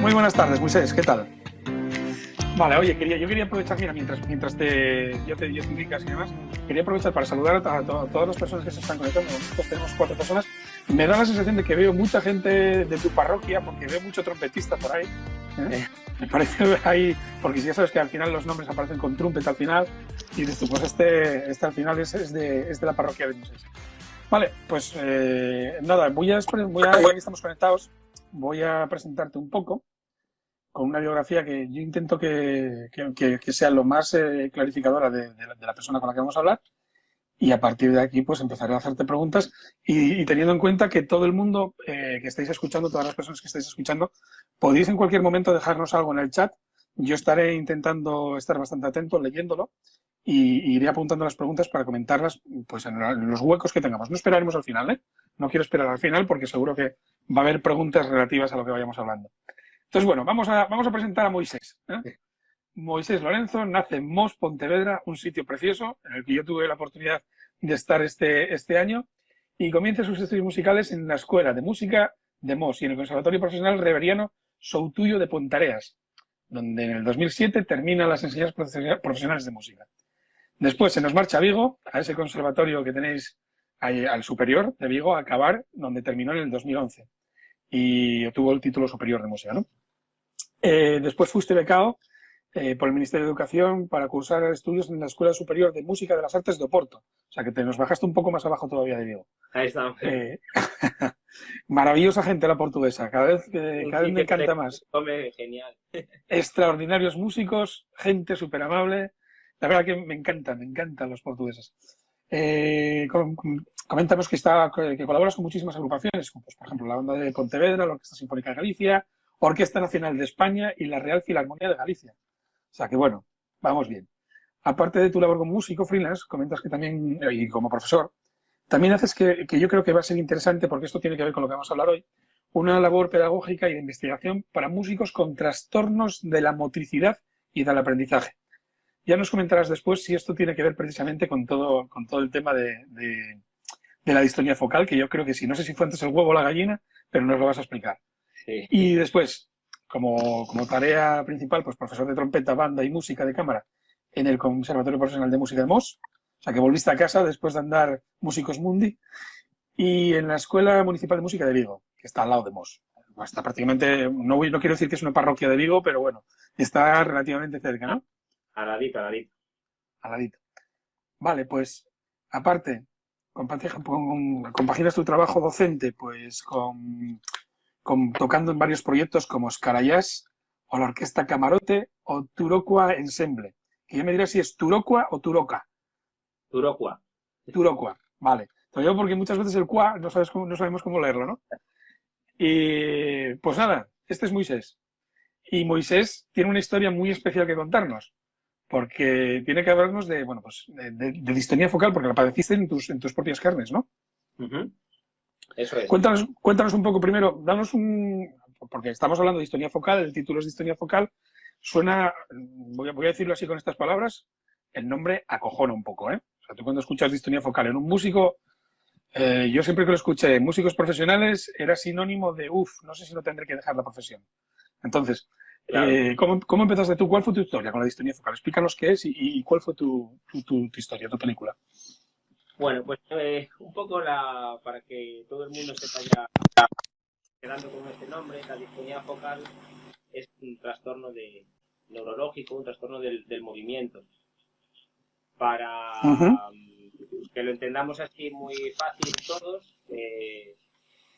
Muy buenas tardes, Moisés, ¿qué tal? Vale, oye, yo quería aprovechar, mira, mientras te indicas y demás, quería aprovechar para saludar a todas las personas que se están conectando. Nosotros tenemos 4 personas. Me da la sensación de que veo mucha gente de tu parroquia, porque veo mucho trompetista por ahí. Me parece ahí, porque ya sabes que al final los nombres aparecen con trumpet al final, y dices tú, pues este al final es de la parroquia de Moisés. Vale, pues nada, ya que estamos conectados, voy a presentarte un poco con una biografía que yo intento que sea lo más clarificadora de la persona con la que vamos a hablar, y a partir de aquí pues empezaré a hacerte preguntas y teniendo en cuenta que todo el mundo que estáis escuchando, todas las personas que estáis escuchando, podéis en cualquier momento dejarnos algo en el chat. Yo estaré intentando estar bastante atento leyéndolo y iré apuntando las preguntas para comentarlas pues en los huecos que tengamos. No esperaremos al final, ¿eh? No quiero esperar al final porque seguro que va a haber preguntas relativas a lo que vayamos hablando. Entonces, bueno, vamos a presentar a Moisés. Moisés Lorenzo nace en Mos, Pontevedra, un sitio precioso en el que yo tuve la oportunidad de estar este año, y comienza sus estudios musicales en la Escuela de Música de Mos y en el Conservatorio Profesional Reveriano Soutuyo de Pontareas, donde en el 2007 termina las enseñanzas profesionales de música. Después se nos marcha a Vigo, a ese conservatorio que tenéis ahí, al superior de Vigo, a acabar, donde terminó en el 2011 y obtuvo el título superior de música, ¿no? Después fuiste becado por el Ministerio de Educación para cursar estudios en la Escuela Superior de Música de las Artes de Oporto. O sea, que te nos bajaste un poco más abajo todavía de Vigo. Ahí estamos. Maravillosa gente la portuguesa. Cada vez me encanta más. Genial. Extraordinarios músicos, gente súper amable. La verdad que me encantan los portugueses. Coméntanos que colaboras con muchísimas agrupaciones, como pues, por ejemplo la Banda de Pontevedra, la Orquesta Sinfónica de Galicia, Orquesta Nacional de España y la Real Filarmonía de Galicia. O sea que bueno, vamos bien. Aparte de tu labor como músico freelance, comentas que también, y como profesor, también haces que yo creo que va a ser interesante, porque esto tiene que ver con lo que vamos a hablar hoy, una labor pedagógica y de investigación para músicos con trastornos de la motricidad y del aprendizaje. Ya nos comentarás después si esto tiene que ver precisamente con todo el tema de la distonía focal, que yo creo que sí. No sé si fue antes el huevo o la gallina, pero nos lo vas a explicar. Sí. Y después, como tarea principal, pues profesor de trompeta, banda y música de cámara en el Conservatorio Profesional de Música de Mos. O sea, que volviste a casa después de andar Músicos Mundi. Y en la Escuela Municipal de Música de Vigo, que está al lado de Mos. Está prácticamente, no quiero decir que es una parroquia de Vigo, pero bueno, está relativamente cerca, ¿no? Al ladito. Al ladito. Vale, pues, aparte, compaginas tu trabajo docente pues tocando en varios proyectos como Scarayas o la Orquesta Camarote o Turocua Ensemble. Que ya me dirás si es Turocua o Turoca. Turocua. Turocua, vale. Te lo digo porque muchas veces el cua no sabemos cómo leerlo, ¿no? Y pues nada, este es Moisés. Y Moisés tiene una historia muy especial que contarnos, porque tiene que hablarnos de, bueno, pues de distonía focal, porque la padeciste en tus propias carnes, ¿no? Eso es. Cuéntanos un poco primero, porque estamos hablando de distonía focal, el título es distonía focal, suena, voy a decirlo así con estas palabras, el nombre acojona un poco, ¿eh? O sea, tú cuando escuchas distonía focal en un músico, yo siempre que lo escuché en músicos profesionales era sinónimo de, no sé si no tendré que dejar la profesión. Entonces, Claro. ¿cómo empezaste tú? ¿Cuál fue tu historia con la distonía focal? Explícanos qué es y cuál fue tu historia, tu película. Bueno, pues un poco para que todo el mundo se vaya quedando con este nombre, la distonía focal es un trastorno neurológico, un trastorno del movimiento. Para que lo entendamos así muy fácil todos,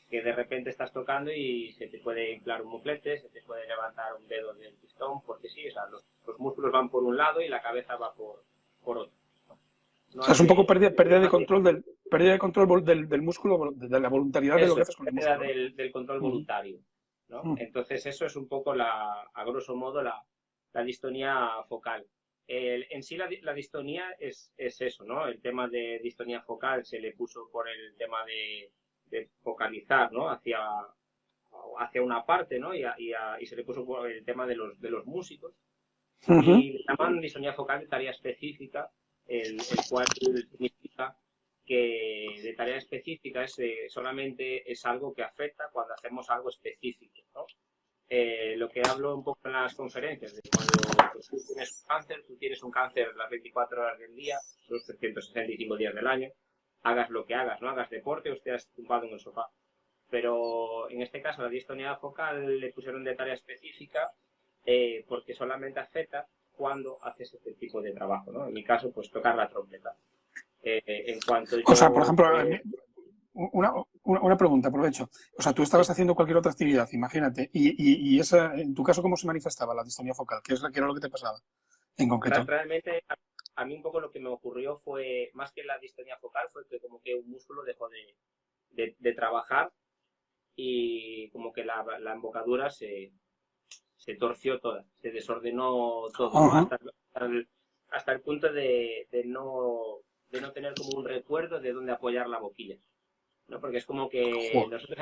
que de repente estás tocando y se te puede inflar un muflete, se te puede levantar un dedo del pistón, porque sí, o sea, los músculos van por un lado y la cabeza va por otro. No, o sea, es un poco pérdida de control del músculo, de la voluntariedad de lo que haces con el músculo. Pérdida del control voluntario, ¿no? Entonces eso es un poco a grosso modo la distonía focal. En sí la distonía es eso, ¿no? El tema de distonía focal se le puso por el tema de focalizar, ¿no? Hacia una parte, ¿no? Y se le puso por el tema de los músicos. Y le llaman distonía focal de tarea específica, el cual significa que de tarea específica solamente es algo que afecta cuando hacemos algo específico, ¿no? lo que hablo un poco en las conferencias, de cuando tú tienes un cáncer las 24 horas del día, los 365 días del año, hagas lo que hagas, no hagas deporte o estés tumbado en el sofá. Pero en este caso la distonía focal le pusieron de tarea específica porque solamente afecta cuando haces este tipo de trabajo, ¿no? En mi caso, pues tocar la trompeta. En cuanto O sea, por yo... ejemplo, una pregunta, aprovecho. O sea, tú estabas haciendo cualquier otra actividad, imagínate, y esa, en tu caso, ¿cómo se manifestaba la distonía focal? ¿Qué era lo que te pasaba en concreto? Realmente, a mí un poco lo que me ocurrió fue, más que la distonía focal, fue que como que un músculo dejó de trabajar y como que la embocadura se torció toda, se desordenó todo, ¿no? Ajá. Hasta el punto de no tener como un recuerdo de dónde apoyar la boquilla, ¿no? Porque es como que Joder. nosotros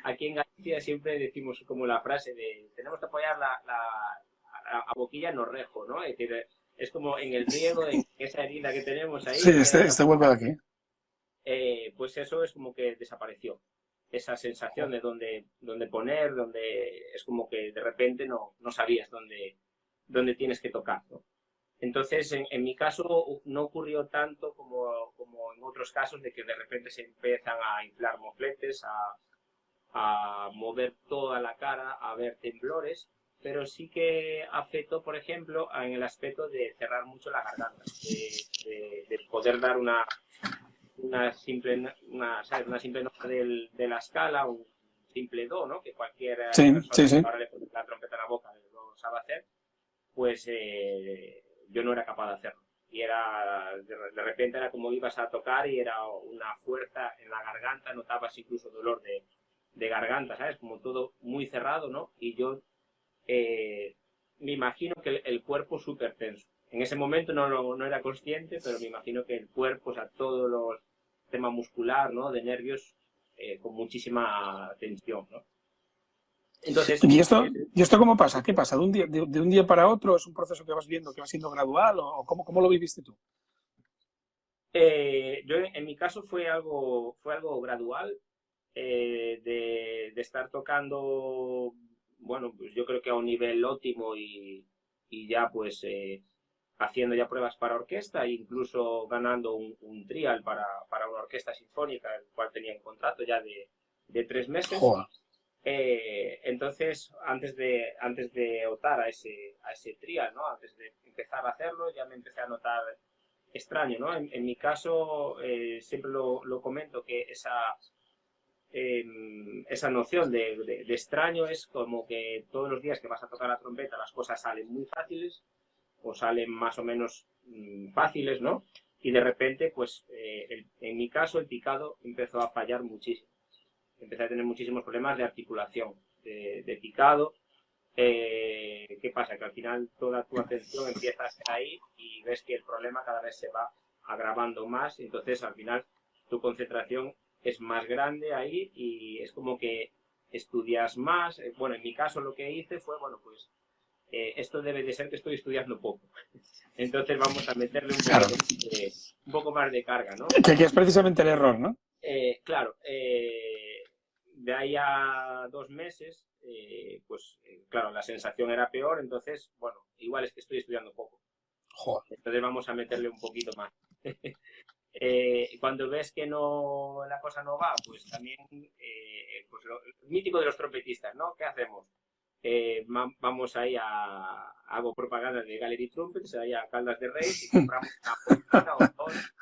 aquí en Galicia siempre decimos como la frase de tenemos que apoyar la boquilla no rejo, ¿no? Es decir, es como en el riego, en esa herida que tenemos Sí, ahí, este vuelve de aquí. pues eso es como que desapareció. Esa sensación de dónde poner, donde es como que de repente no sabías dónde tienes que tocar, ¿no? Entonces, en mi caso no ocurrió tanto como en otros casos de que de repente se empiezan a inflar mofletes, a mover toda la cara, a ver temblores, pero sí que afectó, por ejemplo, en el aspecto de cerrar mucho la garganta, de poder dar ¿sabes? Una simple nota de la escala, un simple do, ¿no? Que cualquier Sí, persona sí, que sí. ahora le pone la trompeta en la boca lo sabe hacer, pues yo no era capaz de hacerlo. Y de repente era como ibas a tocar y era una fuerza en la garganta, notabas incluso dolor de garganta, ¿sabes? Como todo muy cerrado, ¿no? Y yo me imagino que el cuerpo súper tenso. En ese momento no era consciente, pero me imagino que el cuerpo, o sea, todos los temas muscular, ¿no? De nervios, con muchísima tensión, ¿no? Entonces, ¿Y esto cómo pasa? ¿Qué pasa? ¿De un día para otro? ¿Es un proceso que vas viendo que va siendo gradual? ¿O cómo lo viviste tú? yo en mi caso fue algo gradual, de estar tocando, bueno, pues yo creo que a un nivel óptimo y ya pues haciendo ya pruebas para orquesta e incluso ganando un trial para una orquesta sinfónica, el cual tenía un contrato ya de 3 meses. Joder. Entonces, antes de optar a ese trial, ¿no? Antes de empezar a hacerlo, ya me empecé a notar extraño, ¿no? En mi caso, siempre lo comento que esa noción de extraño es como que todos los días que vas a tocar la trompeta las cosas salen muy fáciles o salen más o menos fáciles, ¿no? Y de repente, pues, en mi caso, el picado empezó a fallar muchísimo. Empecé a tener muchísimos problemas de articulación, de picado. ¿Qué pasa? Que al final toda tu atención empieza a estar ahí y ves que el problema cada vez se va agravando más, entonces al final tu concentración es más grande ahí y es como que estudias más. Bueno, en mi caso lo que hice fue, bueno, pues esto debe de ser que estoy estudiando poco. Entonces vamos a meterle Claro. un poco más de carga, ¿no? Que aquí es precisamente el error, ¿no? Claro, de ahí a 2 meses, pues claro, la sensación era peor, entonces, bueno, igual es que estoy estudiando poco. Joder. Entonces vamos a meterle un poquito más. Cuando ves que la cosa no va, pues también, pues lo mítico de los trompetistas, ¿no? ¿Qué hacemos? Vamos ahí hago propaganda de Gallery Trumpets, ahí a Caldas de Reis y compramos una boquilla o dos,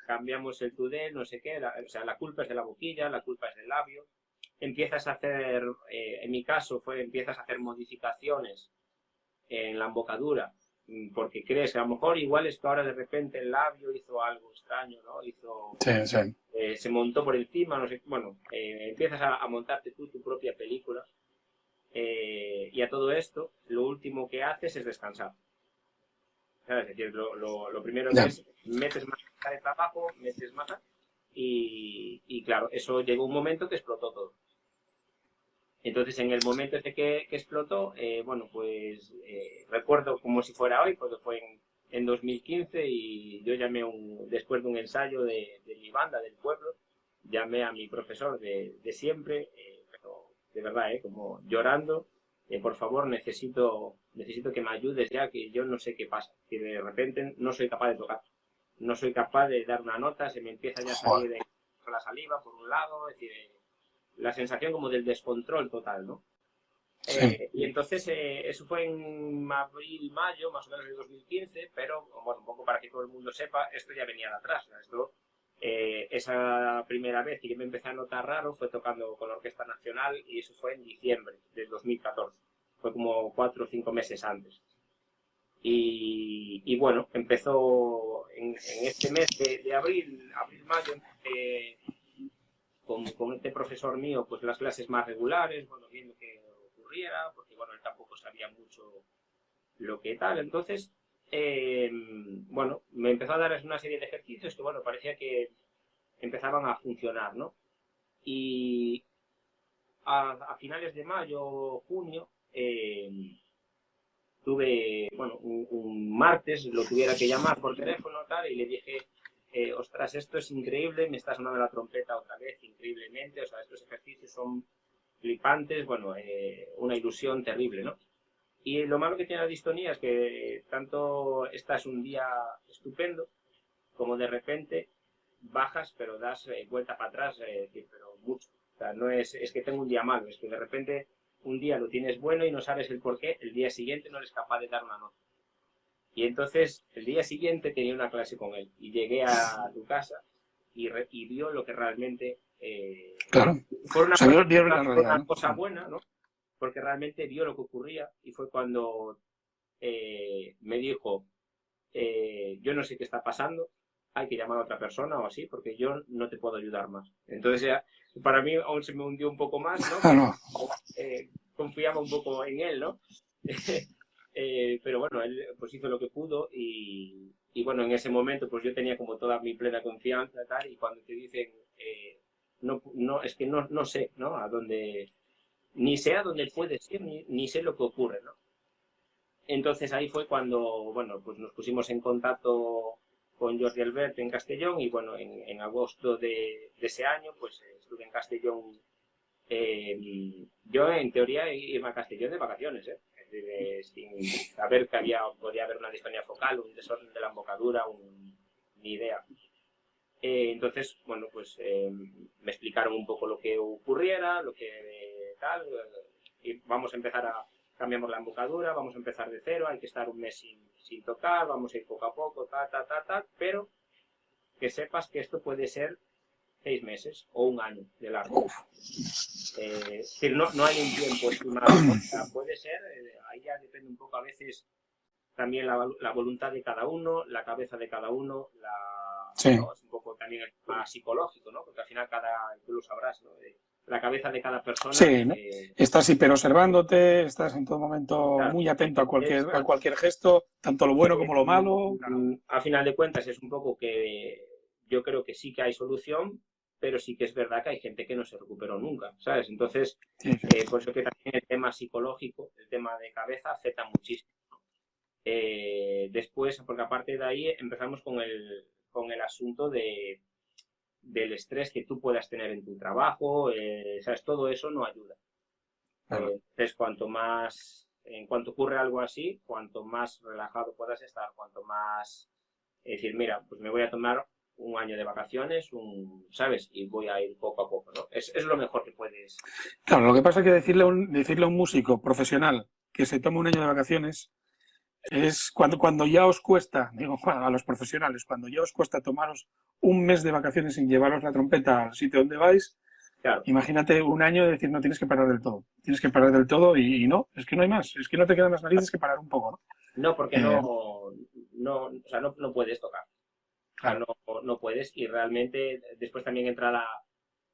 cambiamos el tudel, no sé qué, o sea, la culpa es de la boquilla, la culpa es del labio. Empiezas a hacer, en mi caso empiezas a hacer modificaciones en la embocadura, porque crees que a lo mejor igual es que ahora de repente el labio hizo algo extraño, ¿no? Sí, sí. Se montó por encima, no sé, bueno, empiezas a montarte tú tu propia película, y a todo esto lo último que haces es descansar. ¿Sabes? Es decir, lo primero que Ya. es, metes más de trabajo, metes más, y claro, eso llegó un momento que explotó todo. Entonces, en el momento ese que explotó, bueno, pues recuerdo como si fuera hoy, porque fue en 2015 y yo llamé después de un ensayo de mi banda del pueblo, llamé a mi profesor de siempre, pero de verdad, como llorando, por favor, necesito que me ayudes ya, que yo no sé qué pasa, que de repente no soy capaz de tocar, no soy capaz de dar una nota, se me empieza ya a salir de la saliva por un lado, es decir, la sensación como del descontrol total, ¿no? Sí. Y entonces eso fue en abril, mayo, más o menos de 2015, pero bueno, un poco para que todo el mundo sepa, esto ya venía de atrás, ¿no? Esto, esa primera vez que yo me empecé a notar raro fue tocando con la Orquesta Nacional y eso fue en diciembre del 2014, fue como 4 o 5 meses antes. Y bueno, empezó en este mes de abril, mayo, con este profesor mío, pues las clases más regulares, bueno, viendo que ocurriera, porque bueno, él tampoco sabía mucho lo que tal. Entonces, bueno, me empezó a dar una serie de ejercicios que, bueno, parecía que empezaban a funcionar, ¿no? Y a finales de mayo, junio, tuve, bueno, un martes, lo tuviera que llamar por teléfono tal, y le dije, ostras, esto es increíble, me está sonando la trompeta otra vez increíblemente, o sea, estos ejercicios son flipantes, bueno, una ilusión terrible, ¿no? Y lo malo que tiene la distonía es que tanto estás un día estupendo, como de repente bajas, pero das vuelta para atrás, pero mucho. O sea, no es que tengo un día malo, es que de repente un día lo tienes bueno y no sabes el por qué, el día siguiente no eres capaz de dar una nota. Y entonces, el día siguiente tenía una clase con él y llegué a tu casa y vio lo que realmente... Claro. Por una, O sea, vieron la por realidad, una ¿no? cosa buena, ¿no? Porque realmente vio lo que ocurría y fue cuando me dijo, yo no sé qué está pasando, hay que llamar a otra persona o así, porque yo no te puedo ayudar más. Entonces ya, para mí aún se me hundió un poco más, ¿no? Ah, no. Confiaba un poco en él, ¿no? Pero bueno, él pues hizo lo que pudo y bueno, en ese momento pues yo tenía como toda mi plena confianza y tal, y cuando te dicen, no, es que no sé, ¿no? A dónde, ni sé a dónde puedes ir, ni sé lo que ocurre, ¿no? Entonces ahí fue cuando, bueno, pues nos pusimos en contacto con Jordi Albert en Castellón y bueno, en agosto de ese año pues estuve en Castellón. Yo en teoría iba a Castellón de vacaciones, es decir, sin saber que podía haber una distonía focal, un desorden de la embocadura, ni idea. Entonces, bueno, pues me explicaron un poco lo que ocurriera, lo que tal, y vamos a empezar cambiamos la embocadura, vamos a empezar de cero, hay que estar un mes sin tocar, vamos a ir poco a poco, pero que sepas que esto puede ser 6 meses o un año de largo. Es decir, no hay un tiempo estimado, ¿no? O sea, puede ser, ahí ya depende un poco a veces también la voluntad de cada uno, la cabeza de cada uno, sí. ¿no? Es un poco también más psicológico, ¿no? Porque al final tú lo sabrás, ¿no? La cabeza de cada persona. Sí, ¿no? Estás hiperobservándote, estás en todo momento claro, muy atento a cualquier gesto, tanto lo bueno como lo malo. Claro. A final de cuentas es un poco que yo creo que sí que hay solución, pero sí que es verdad que hay gente que no se recuperó nunca, ¿sabes? Entonces, sí. Por eso que también el tema psicológico, el tema de cabeza afecta muchísimo. Después, porque aparte de ahí empezamos con el asunto del estrés que tú puedas tener en tu trabajo, ¿sabes? Todo eso no ayuda. Claro. Entonces, en cuanto ocurre algo así, cuanto más relajado puedas estar, cuanto más decir, mira, pues me voy a tomar un año de vacaciones, ¿sabes? Y voy a ir poco a poco, ¿no? Es lo mejor que puedes. Claro, lo que pasa es que decirle a un músico profesional que se tome un año de vacaciones es cuando ya os cuesta, digo, a los profesionales, cuando ya os cuesta tomaros un mes de vacaciones sin llevaros la trompeta al sitio donde vais, claro. Imagínate un año de decir, no, tienes que parar del todo. Tienes que parar del todo y no, es que no hay más. Es que no te quedan más narices que parar un poco, ¿no? No, porque o sea, no puedes tocar. Claro. O sea, no puedes y realmente después también entra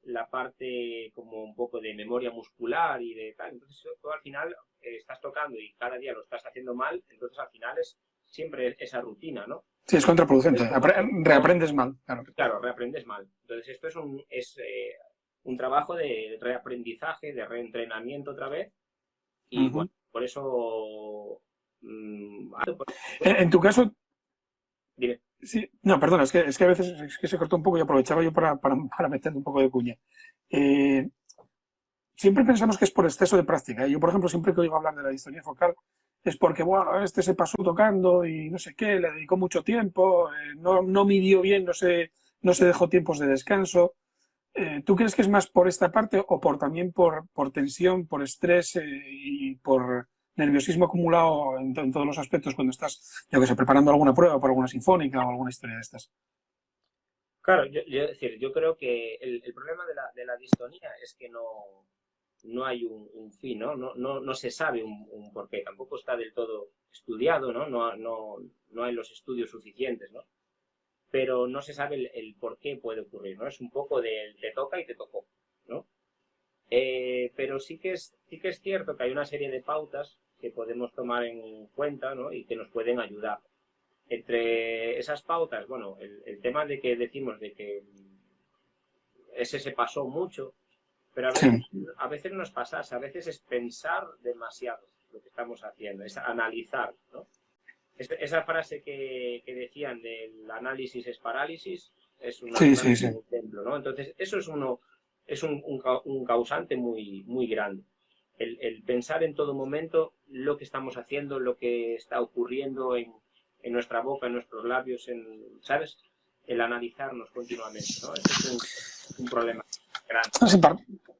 la parte como un poco de memoria muscular y de tal. Entonces tú al final estás tocando y cada día lo estás haciendo mal, entonces al final es siempre esa rutina, ¿no? Sí, es contraproducente. Reaprendes mal. Claro, reaprendes mal. Entonces esto es un trabajo de reaprendizaje, de reentrenamiento otra vez y bueno, por eso... En tu caso... Dime. Sí, no, perdona, es que a veces se cortó un poco y aprovechaba yo para meterle un poco de cuña. siempre pensamos que es por exceso de práctica. Yo, por ejemplo, siempre que oigo hablar de la distonía focal, es porque, bueno, este se pasó tocando y no sé qué, le dedicó mucho tiempo, no midió bien, no se dejó tiempos de descanso. ¿Tú crees que es más por esta parte o también por tensión, por estrés y por nerviosismo acumulado en todos los aspectos cuando estás, yo que sé, preparando alguna prueba por alguna sinfónica o alguna historia de estas? Claro, yo creo que el problema de la distonía es que no hay un fin, ¿no? No se sabe un porqué, tampoco está del todo estudiado, ¿no? No hay los estudios suficientes, ¿no? Pero no se sabe el por qué puede ocurrir, ¿no? Es un poco de te toca y te tocó, ¿no? Pero sí que es cierto que hay una serie de pautas que podemos tomar en cuenta, ¿no? Y que nos pueden ayudar. Entre esas pautas, bueno, el tema de que decimos de que ese se pasó mucho, pero Sí, a veces nos pasa, a veces es pensar demasiado lo que estamos haciendo, es analizar, ¿no? Esa frase que decían del análisis es parálisis es sí, un sí, sí. ejemplo, ¿no? Entonces, eso es un causante muy grande. El pensar en todo momento lo que estamos haciendo, lo que está ocurriendo en nuestra boca, en nuestros labios, ¿sabes? El analizarnos continuamente, ¿no? Ese es un problema grande. No sé,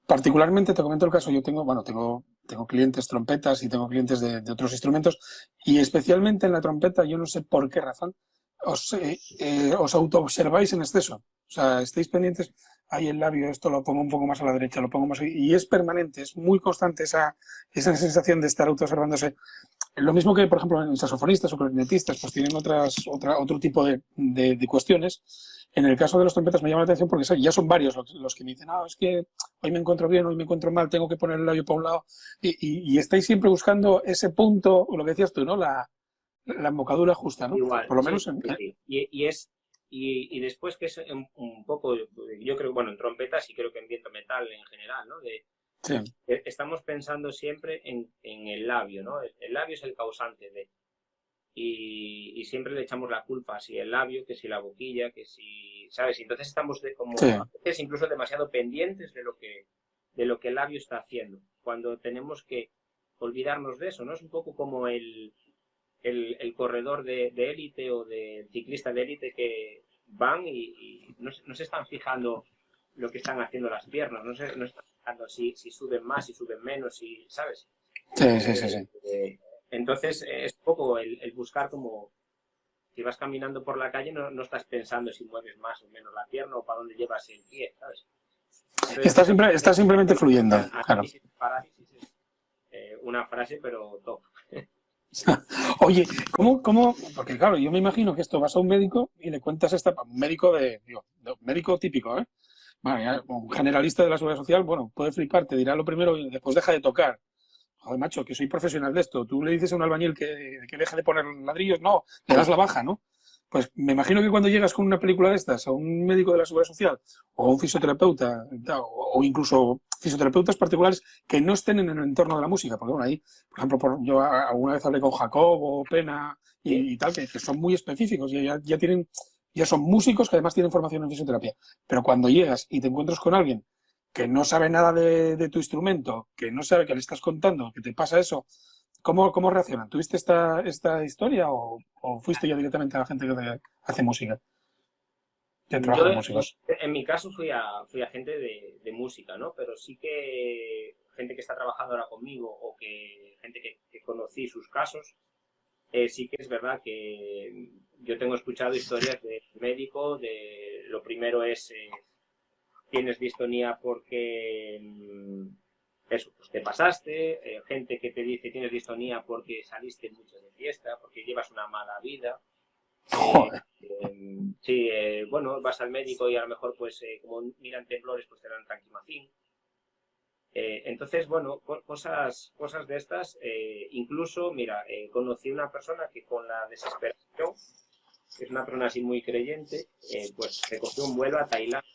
particularmente te comento el caso, yo tengo, bueno, tengo clientes trompetas y tengo clientes de otros instrumentos y especialmente en la trompeta, yo no sé por qué razón, os autoobserváis en exceso. O sea, estáis pendientes, ahí el labio, esto lo pongo un poco más a la derecha, lo pongo más y es permanente, es muy constante esa sensación de estar autoobservándose. Lo mismo que, por ejemplo, en saxofonistas o clarinetistas, pues tienen otro tipo de cuestiones. En el caso de los trompetas me llama la atención porque ya son varios los que me dicen, es que hoy me encuentro bien, hoy me encuentro mal, tengo que poner el labio para un lado. Y estáis siempre buscando ese punto, o lo que decías tú, ¿no? La embocadura justa, ¿no? Igual, Por lo sí, menos en, sí, sí. Y después que es un poco, yo creo, bueno, en trompetas y creo que en viento metal en general, ¿no? sí, Estamos pensando siempre en el labio, ¿no? El labio es el causante de. Y siempre le echamos la culpa, si el labio, que si la boquilla, que si, ¿sabes? Y entonces estamos sí, como a veces incluso demasiado pendientes de lo que el labio está haciendo, cuando tenemos que olvidarnos de eso, ¿no? Es un poco como el corredor de élite o del ciclista de élite que van y no se están fijando lo que están haciendo las piernas, no están fijando si suben más, si suben menos, si, ¿sabes? sí, sí, sí, sí. Entonces es un poco el buscar como si vas caminando por la calle no estás pensando si mueves más o menos la pierna o para dónde llevas el pie, ¿sabes? Entonces, Está simplemente fluyendo, claro. análisis parálisis es una frase, pero top. Oye, porque claro, yo me imagino que esto vas a un médico y le cuentas un médico de un médico típico, ¿eh? Bueno, un generalista de la seguridad social, bueno, puede flipar, te dirá lo primero y después deja de tocar. Joder, macho, que soy profesional de esto. Tú le dices a un albañil que deje de poner ladrillos, no, le das la baja, ¿no? Pues me imagino que cuando llegas con una película de estas a un médico de la seguridad social o a un fisioterapeuta o incluso fisioterapeutas particulares que no estén en el entorno de la música, porque bueno, ahí, por ejemplo, yo alguna vez hablé con Jacobo, Pena ¿Sí? y tal, que son muy específicos y ya son músicos que además tienen formación en fisioterapia. Pero cuando llegas y te encuentras con alguien que no sabe nada de tu instrumento, que no sabe que le estás contando, que te pasa eso, ¿cómo reaccionan? ¿Tuviste esta historia o fuiste ya directamente a la gente que hace música, que trabaja Yo con músicos? en mi caso fui a gente de música, ¿no? Pero sí que gente que está trabajando ahora conmigo o que gente que conocí sus casos, sí que es verdad que yo tengo escuchado historias de médico, de lo primero es tienes distonía porque eso, pues te pasaste, gente que te dice tienes distonía porque saliste mucho de fiesta, porque llevas una mala vida. Eh, Joder. sí, bueno, vas al médico y a lo mejor pues como miran temblores pues te dan tranquimacín. Entonces, bueno, cosas de estas, incluso, mira, conocí una persona que con la desesperación, que es una persona así muy creyente, pues se cogió un vuelo a Tailandia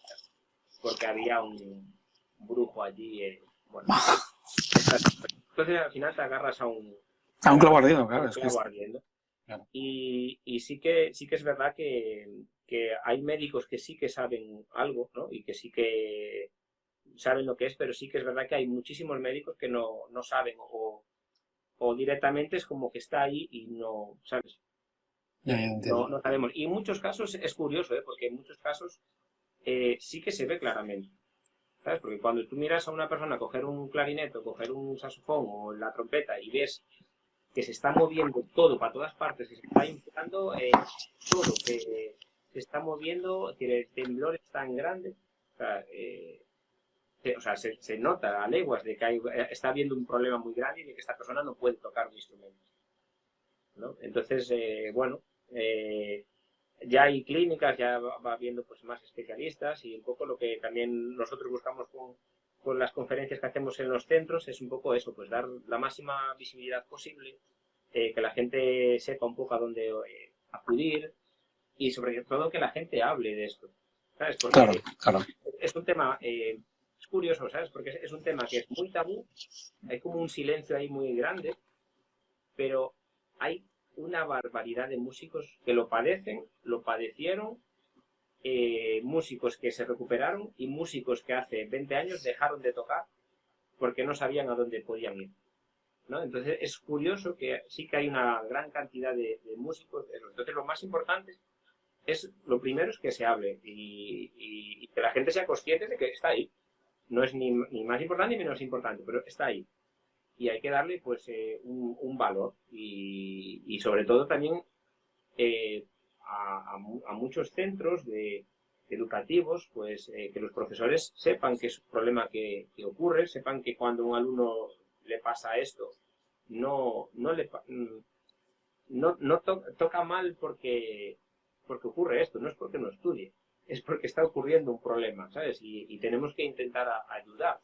porque había un brujo allí, bueno, entonces al final te agarras A te un clavo agarras ardiendo, a claro, un es que clavo ardiendo. claro. Y sí que es verdad que hay médicos que sí que saben algo, ¿no? Y que sí que saben lo que es, pero sí que es verdad que hay muchísimos médicos que no saben o directamente es como que está ahí y no, ¿sabes? Ya entiendo. No sabemos. Y en muchos casos es curioso, ¿eh? Porque en muchos casos sí que se ve claramente, ¿sabes? Porque cuando tú miras a una persona coger un clarinete, o coger un saxofón o la trompeta y ves que se está moviendo todo para todas partes, que se está inflando todo, que se está moviendo, que el temblor es tan grande, o sea, se nota a leguas de que está habiendo un problema muy grande y de que esta persona no puede tocar un instrumento, ¿no? Entonces, bueno, ya hay clínicas, ya va habiendo pues más especialistas y un poco lo que también nosotros buscamos con las conferencias que hacemos en los centros es un poco eso, pues dar la máxima visibilidad posible, que la gente sepa un poco a dónde acudir y sobre todo que la gente hable de esto, ¿sabes? Claro, Porque claro. es un tema, es curioso, ¿sabes? Porque es un tema que es muy tabú, hay como un silencio ahí muy grande, pero hay una barbaridad de músicos que lo padecen, lo padecieron, músicos que se recuperaron y músicos que hace 20 años dejaron de tocar porque no sabían a dónde podían ir, ¿no? Entonces es curioso que sí que hay una gran cantidad de músicos. Entonces lo más importante es, lo primero es que se hable y que la gente sea consciente de que está ahí. No es ni más importante ni menos importante, pero está ahí. Y hay que darle pues un valor y sobre todo también a muchos centros educativos, pues que los profesores sepan que es un problema que ocurre, sepan que cuando a un alumno le pasa esto, no le toca mal porque ocurre esto, no es porque no estudie, es porque está ocurriendo un problema, ¿sabes? Y tenemos que intentar ayudar.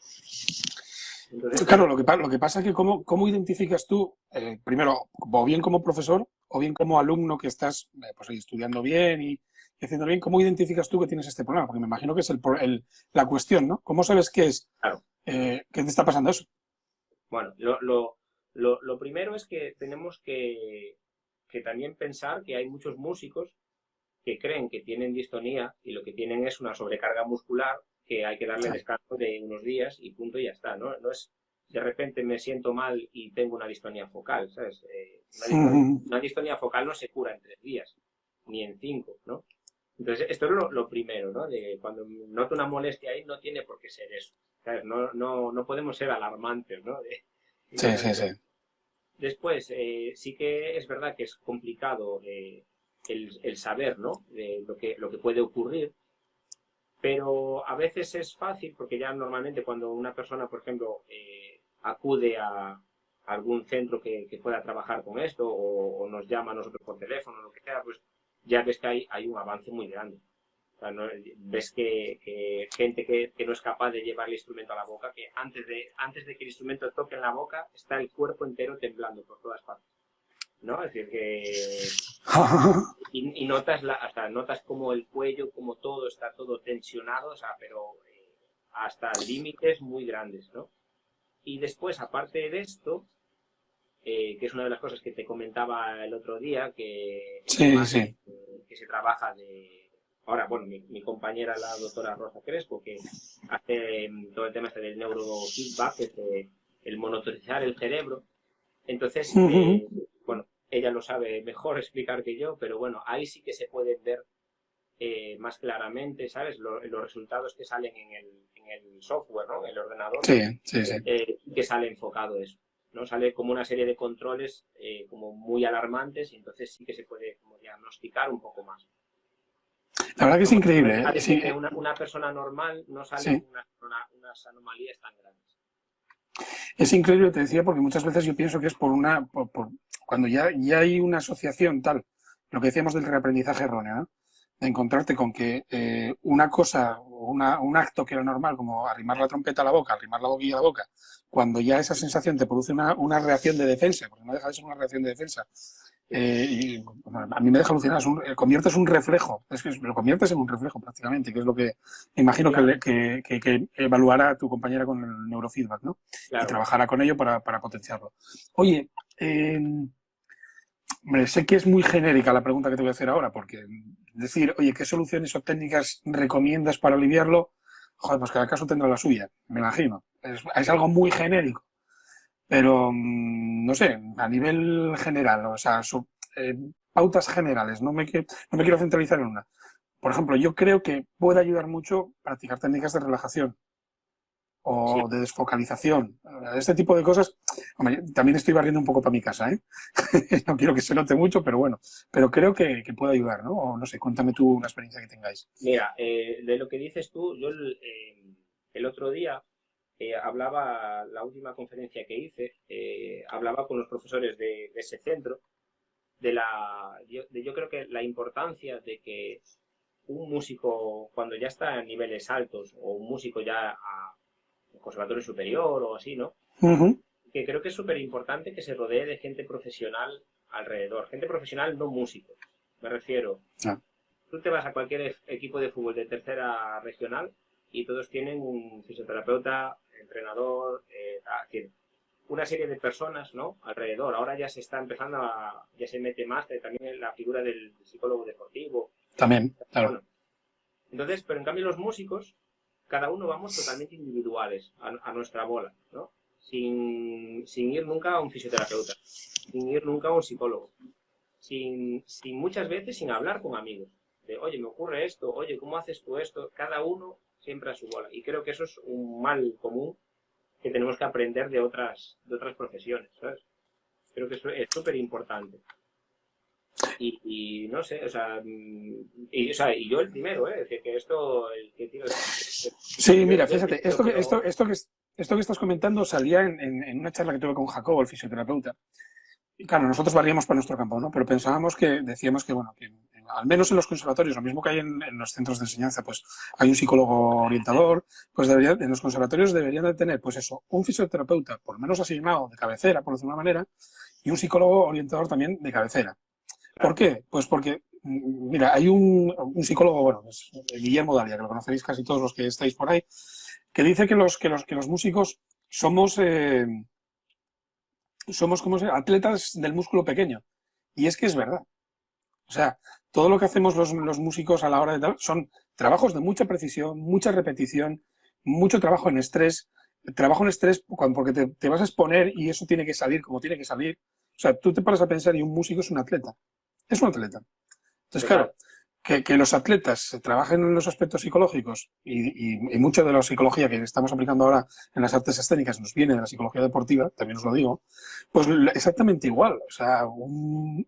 Entonces, Claro, lo que pasa es que cómo identificas tú, primero, o bien como profesor o bien como alumno que estás pues, estudiando bien y haciendo bien, ¿cómo identificas tú que tienes este problema? Porque me imagino que es la cuestión, ¿no? ¿Cómo sabes qué es? claro, ¿Qué te está pasando eso? bueno, lo primero es que tenemos que también pensar que hay muchos músicos que creen que tienen distonía y lo que tienen es una sobrecarga muscular que hay que darle descanso de unos días y punto y ya está, ¿no? No es de repente me siento mal y tengo una distonía focal, ¿sabes? Una distonía focal no se cura en 3 días, ni en 5, ¿no? Entonces, esto es lo primero, ¿no? De cuando noto una molestia ahí, no tiene por qué ser eso, ¿sabes? No podemos ser alarmantes, ¿no? Sí, sí, sí. Después, sí que es verdad que es complicado el saber, ¿no? De lo que puede ocurrir, pero a veces es fácil porque ya normalmente cuando una persona, por ejemplo, acude a algún centro que pueda trabajar con esto o nos llama a nosotros por teléfono o lo que sea, pues ya ves que hay un avance muy grande. O sea, ¿no? Ves que gente que no es capaz de llevar el instrumento a la boca, que antes de que el instrumento toque en la boca, está el cuerpo entero temblando por todas partes, ¿no? Es decir, que y notas hasta notas como el cuello, como todo está todo tensionado, o sea, pero hasta límites muy grandes, ¿no? Y después, aparte de esto, que es una de las cosas que te comentaba el otro día, que el Sí, tema sí. que se trabaja ahora, bueno, mi compañera, la doctora Rosa Crespo, que hace todo el tema este del neurofeedback, que es el monitorizar el cerebro. Entonces, bueno, ella lo sabe mejor explicar que yo, pero bueno, ahí sí que se pueden ver más claramente, ¿sabes? Los resultados que salen en el software, ¿no? En el ordenador, Sí, sí, sí. que sale enfocado eso, ¿no? Sale como una serie de controles como muy alarmantes y entonces sí que se puede como diagnosticar un poco más. La verdad que es ¿No? increíble, ¿eh? A veces Sí, de una persona normal no salen sí. unas anomalías tan grandes. Es increíble, te decía, porque muchas veces yo pienso que es cuando ya hay una asociación tal, lo que decíamos del reaprendizaje erróneo, ¿no? De encontrarte con que una cosa, un acto que era normal, como arrimar la trompeta a la boca, arrimar la boquilla a la boca, cuando ya esa sensación te produce una reacción de defensa, porque no deja de ser una reacción de defensa, y bueno, a mí me deja alucinado, conviertes un reflejo, es que lo conviertes en un reflejo prácticamente, que es lo que me imagino Claro, que evaluará tu compañera con el neurofeedback, ¿no? Y claro. trabajará con ello para potenciarlo. Oye, hombre, sé que es muy genérica la pregunta que te voy a hacer ahora, porque decir, oye, ¿qué soluciones o técnicas recomiendas para aliviarlo? joder, pues cada caso tendrá la suya, me imagino. Es algo muy genérico, pero no sé, a nivel general, o sea, eh, pautas generales, no me quiero centralizar en una. Por ejemplo, yo creo que puede ayudar mucho practicar técnicas de relajación Sí, o de desfocalización. Este tipo de cosas, hombre, también estoy barriendo un poco para mi casa, ¿eh? No quiero que se note mucho, pero bueno, pero creo que puede ayudar, ¿no? O no sé, cuéntame tú una experiencia que tengáis. mira, de lo que dices tú, yo el otro día hablaba, la última conferencia que hice, hablaba con los profesores de ese centro, yo creo que la importancia de que un músico, cuando ya está a niveles altos, o un músico ya a conservatorio superior o así, ¿no? Uh -huh. Que creo que es súper importante que se rodee de gente profesional alrededor, gente profesional, no músicos. Me refiero, Ah, tú te vas a cualquier equipo de fútbol de tercera regional y todos tienen un fisioterapeuta, entrenador, una serie de personas, ¿no? Alrededor. Ahora ya se está empezando ya se mete más también en la figura del psicólogo deportivo. también, claro. Bueno, entonces, pero en cambio los músicos, cada uno vamos totalmente individuales a nuestra bola, ¿no? Sin ir nunca a un fisioterapeuta, sin ir nunca a un psicólogo, sin muchas veces sin hablar con amigos. De, oye, me ocurre esto, oye, ¿cómo haces tú esto? Cada uno siempre a su bola. Y creo que eso es un mal común que tenemos que aprender de otras profesiones, ¿sabes? Creo que eso es súper importante. Y no sé, o sea, y yo el primero, ¿eh? Es decir, que esto, el que tiro Sí, yo, mira, yo el fíjate, primero, pero esto que estás comentando salía en una charla que tuve con Jacobo, el fisioterapeuta. Y claro, nosotros barríamos para nuestro campo, ¿no? Pero pensábamos decíamos que, bueno, que al menos en los conservatorios, lo mismo que hay en los centros de enseñanza, pues hay un psicólogo orientador, pues en los conservatorios deberían de tener, pues eso, un fisioterapeuta, por lo menos asignado de cabecera, por decirlo de una manera, y un psicólogo orientador también de cabecera. ¿Por claro, qué? Pues porque, mira, hay un psicólogo, bueno, es Guillermo Dalia, que lo conoceréis casi todos los que estáis por ahí, que dice que los músicos somos, somos como atletas del músculo pequeño. Y es que es verdad. O sea, todo lo que hacemos los músicos a la hora de tal son trabajos de mucha precisión, mucha repetición, mucho trabajo en estrés porque te vas a exponer y eso tiene que salir como tiene que salir. O sea, tú te paras a pensar y un músico es un atleta. Es un atleta. Entonces, total. claro, que los atletas trabajen en los aspectos psicológicos y mucho de la psicología que estamos aplicando ahora en las artes escénicas nos viene de la psicología deportiva, también os lo digo, pues exactamente igual. O sea, un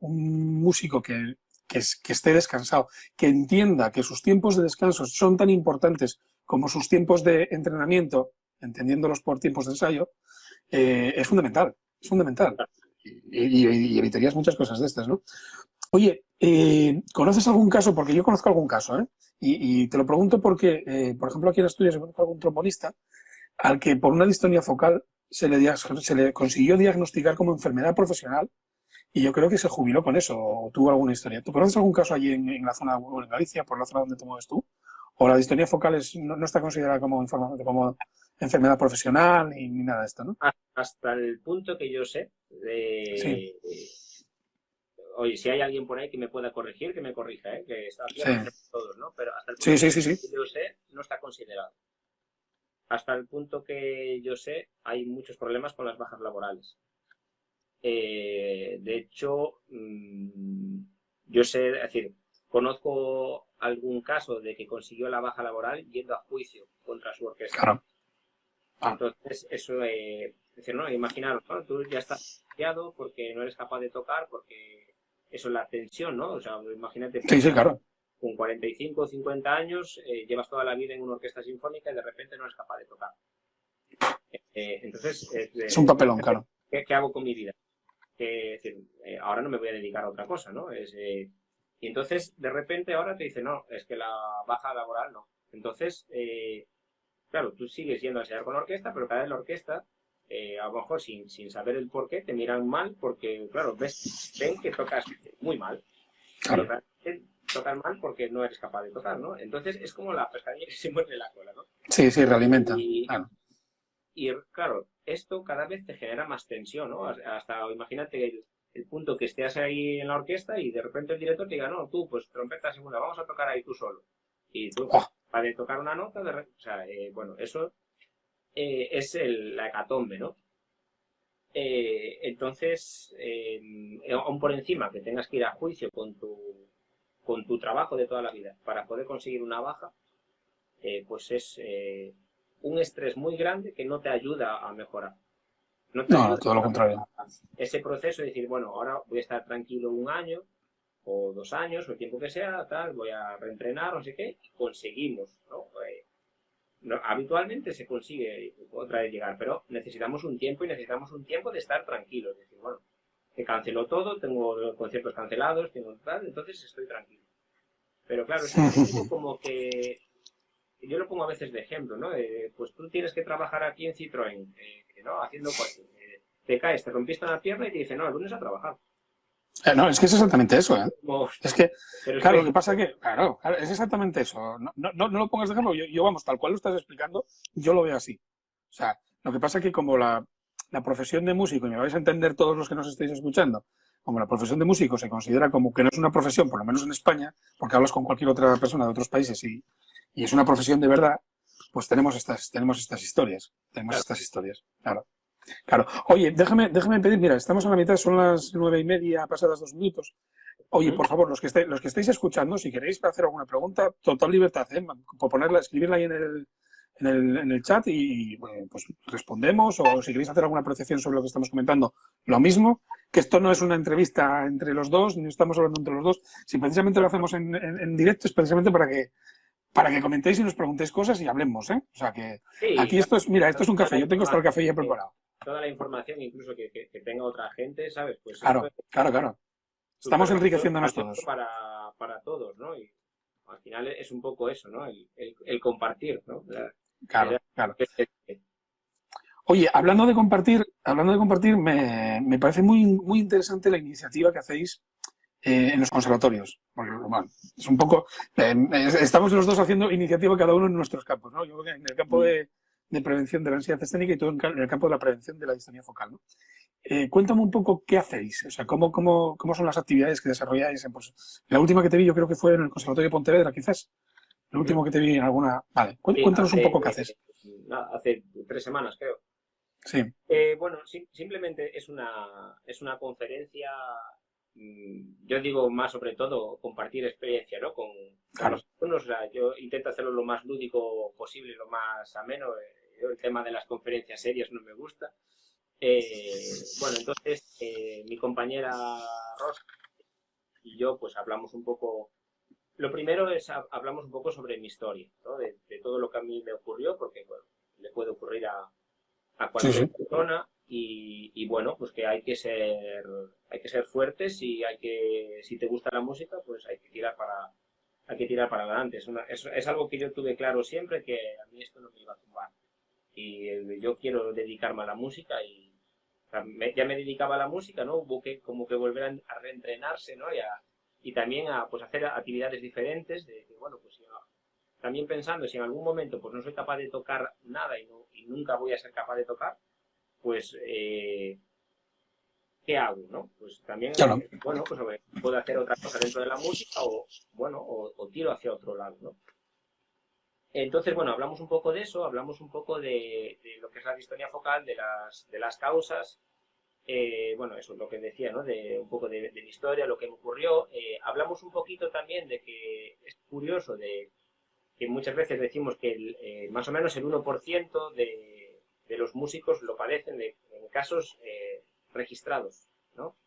músico que esté descansado, que entienda que sus tiempos de descanso son tan importantes como sus tiempos de entrenamiento, entendiéndolos por tiempos de ensayo, es fundamental, es fundamental. Y evitarías muchas cosas de estas, ¿no? Oye, ¿conoces algún caso? Porque yo conozco algún caso, ¿eh? Y te lo pregunto porque, por ejemplo, aquí en Asturias yo conozco algún trombonista al que por una distonía focal se le consiguió diagnosticar como enfermedad profesional y yo creo que se jubiló con eso o tuvo alguna historia. ¿Tú conoces algún caso allí en la zona, o en Galicia, por la zona donde te mueves tú? ¿O la distonía focal no está considerada como enfermedad profesional ni nada de esto, ¿no? Hasta el punto que yo sé, Sí, oye, si hay alguien por ahí que me pueda corregir, que me corrija, ¿eh? Que aquí sí, aprendemos todos, ¿no? Pero hasta el sí, punto sí, sí, sí. que yo sé, no está considerado. Hasta el punto que yo sé, hay muchos problemas con las bajas laborales. De hecho, yo sé, es decir, conozco algún caso de que consiguió la baja laboral yendo a juicio contra su orquesta. Claro. Ah, Entonces, eso, es decir, ¿no? Imaginaros, ¿no? Tú ya estás asfixiado porque no eres capaz de tocar, porque eso es la tensión, ¿no? O sea, imagínate, sí, pues, sí, claro. con 45 o 50 años, llevas toda la vida en una orquesta sinfónica y de repente no eres capaz de tocar. Entonces, Es un papelón, claro. ¿qué hago con mi vida? Es decir, ahora no me voy a dedicar a otra cosa, ¿no? Y entonces, de repente, ahora te dice, no, es que la baja laboral no. Entonces, claro, tú sigues yendo a ensayar con la orquesta, pero cada vez la orquesta, a lo mejor sin saber el por qué, te miran mal porque, claro, ven que tocas muy mal, pero Claro. realmente tocas mal porque no eres capaz de tocar, ¿no? Entonces es como la pescadilla que se muerde la cola, ¿no? Sí, sí, realimenta. Y, Claro. y claro, esto cada vez te genera más tensión, ¿no? Hasta imagínate el punto que estés ahí en la orquesta y de repente el director te diga, no, tú, pues trompeta segunda, vamos a tocar ahí tú solo. Y tú, Oh, capaz de tocar una nota, o sea, bueno, eso es la hecatombe, ¿no? Entonces, aún por encima que tengas que ir a juicio con tu trabajo de toda la vida para poder conseguir una baja, pues es un estrés muy grande que no te ayuda a mejorar. No te No, ayuda todo lo contrario. a ese proceso de decir, bueno, ahora voy a estar tranquilo 1 año o 2 años o el tiempo que sea, tal, voy a reentrenar, no sé qué, y conseguimos, ¿no? Habitualmente se consigue otra vez llegar, pero necesitamos un tiempo y necesitamos un tiempo de estar tranquilos. Es decir, bueno, que canceló todo, tengo conciertos cancelados, tengo tal, entonces estoy tranquilo. Pero claro, es un poco como que yo lo pongo a veces de ejemplo, ¿no? Pues tú tienes que trabajar aquí en Citroën, ¿no? Haciendo coches. Te caes, te rompiste una pierna y te dicen, no, el lunes a trabajar. No, es que es exactamente eso, ¿eh? Como, Es que, pero es claro, que, lo que pasa que, claro, es exactamente eso. No lo pongas de ejemplo, vamos, tal cual lo estás explicando, yo lo veo así. O sea, lo que pasa que como la profesión de músico, y me vais a entender todos los que nos estáis escuchando, como la profesión de músico se considera como que no es una profesión, por lo menos en España, porque hablas con cualquier otra persona de otros países y es una profesión de verdad, pues tenemos estas historias. Tenemos claro, estas historias, claro. Claro. Oye, déjame pedir, mira, estamos a la mitad, son las 9:30, pasadas 2 minutos. Oye, por favor, los que estéis escuchando, si queréis hacer alguna pregunta, total libertad, ¿eh? Por ponerla, escribirla ahí en el chat y bueno, pues respondemos, o si queréis hacer alguna apreciación sobre lo que estamos comentando, lo mismo, que esto no es una entrevista entre los dos, ni estamos hablando entre los dos, si precisamente lo hacemos en directo es precisamente para que comentéis y nos preguntéis cosas y hablemos, ¿eh? O sea que sí, aquí esto es, mira, esto es un toda la café, yo tengo hasta el café ya información, preparado. toda la información incluso que tenga otra gente, ¿sabes? Pues esto Claro, es claro, claro. súper Estamos enriqueciéndonos valioso todos. para todos, ¿no? Y al final es un poco eso, ¿no? El compartir, ¿no? Claro, claro. Oye, hablando de compartir, me parece muy interesante la iniciativa que hacéis en los conservatorios. Porque, bueno, es un poco. Estamos los dos haciendo iniciativa cada uno en nuestros campos, ¿no? Yo en el campo de prevención de la ansiedad escénica y tú en el campo de la prevención de la distonía focal, ¿no? Cuéntame un poco qué hacéis, o sea, cómo son las actividades que desarrolláis. Pues, la última que te vi yo creo que fue en el Conservatorio de Pontevedra, quizás. El último que te vi en alguna. Vale, Sí, cuéntanos un poco qué haces. hace 3 semanas, creo. Sí, Bueno, simplemente es una conferencia, yo digo más sobre todo compartir experiencia, ¿no? Con claro. los alumnos, o sea, yo intento hacerlo lo más lúdico posible, lo más ameno. Yo el tema de las conferencias serias no me gusta. Bueno, entonces mi compañera Rosa y yo pues hablamos un poco. Lo primero es hablamos un poco sobre mi historia, ¿no? De todo lo que a mí me ocurrió, porque bueno, le puede ocurrir a Sí, cualquier sí. persona y bueno, pues que hay que ser fuertes y si te gusta la música, pues hay que tirar para adelante. Es algo que yo tuve claro siempre, que a mí esto no me iba a tumbar. Y yo quiero dedicarme a la música o sea, ya me dedicaba a la música, ¿no? Hubo que como que volver a reentrenarse, ¿no? Y también a pues hacer actividades diferentes, bueno, pues también pensando si en algún momento pues no soy capaz de tocar nada y nunca voy a ser capaz de tocar, pues ¿qué hago, no? Pues también, Claro. bueno, pues puedo hacer otra cosa dentro de la música o, bueno, o tiro hacia otro lado, ¿no? Entonces, bueno, hablamos un poco de eso, hablamos un poco de lo que es la distonía focal, de las causas, bueno, eso es lo que decía, ¿no? Un poco de mi historia, lo que me ocurrió. Hablamos un poquito también de que es curioso que muchas veces decimos que más o menos el 1% de los músicos lo padecen en casos registrados, ¿no?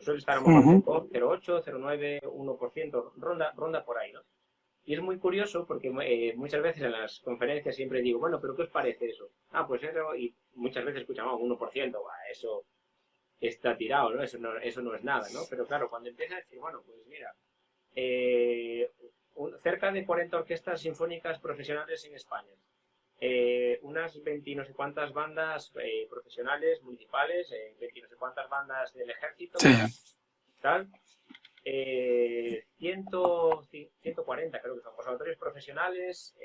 Suele estar a lo mejor Ujú. 0,8, 0,9, 1%, ronda por ahí, ¿no? Y es muy curioso porque muchas veces en las conferencias siempre digo, bueno, pero ¿qué os parece eso? Ah, pues eso, y muchas veces escuchamos 1%, eso está tirado, ¿no? Eso no es nada, ¿no? Pero claro, cuando empieza a decir, bueno, pues mira, cerca de 40 orquestas sinfónicas profesionales en España, unas 20 y no sé cuántas bandas profesionales, municipales, 20 y no sé cuántas bandas del ejército, Sí, tal, 140 creo que son conservatorios profesionales,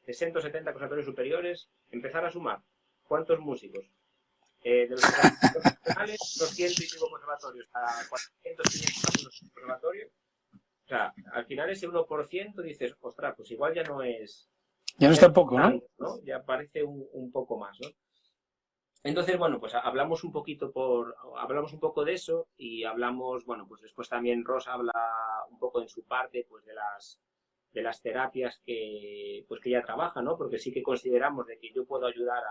60 o 70 conservatorios superiores, empezar a sumar cuántos músicos. De los profesionales, 200 y pico conservatorios a 400, 500 alumnos conservatorios, O sea, al final ese 1% dices, ostras, pues igual ya no es... Ya no Ya está poco, ¿no? tanto, ¿no? Ya parece un poco más, ¿no? Entonces, bueno, pues hablamos un poco de eso y hablamos, bueno, pues después también Rosa habla un poco en su parte, pues de las terapias que ella trabaja, ¿no? Porque sí que consideramos de que yo puedo ayudar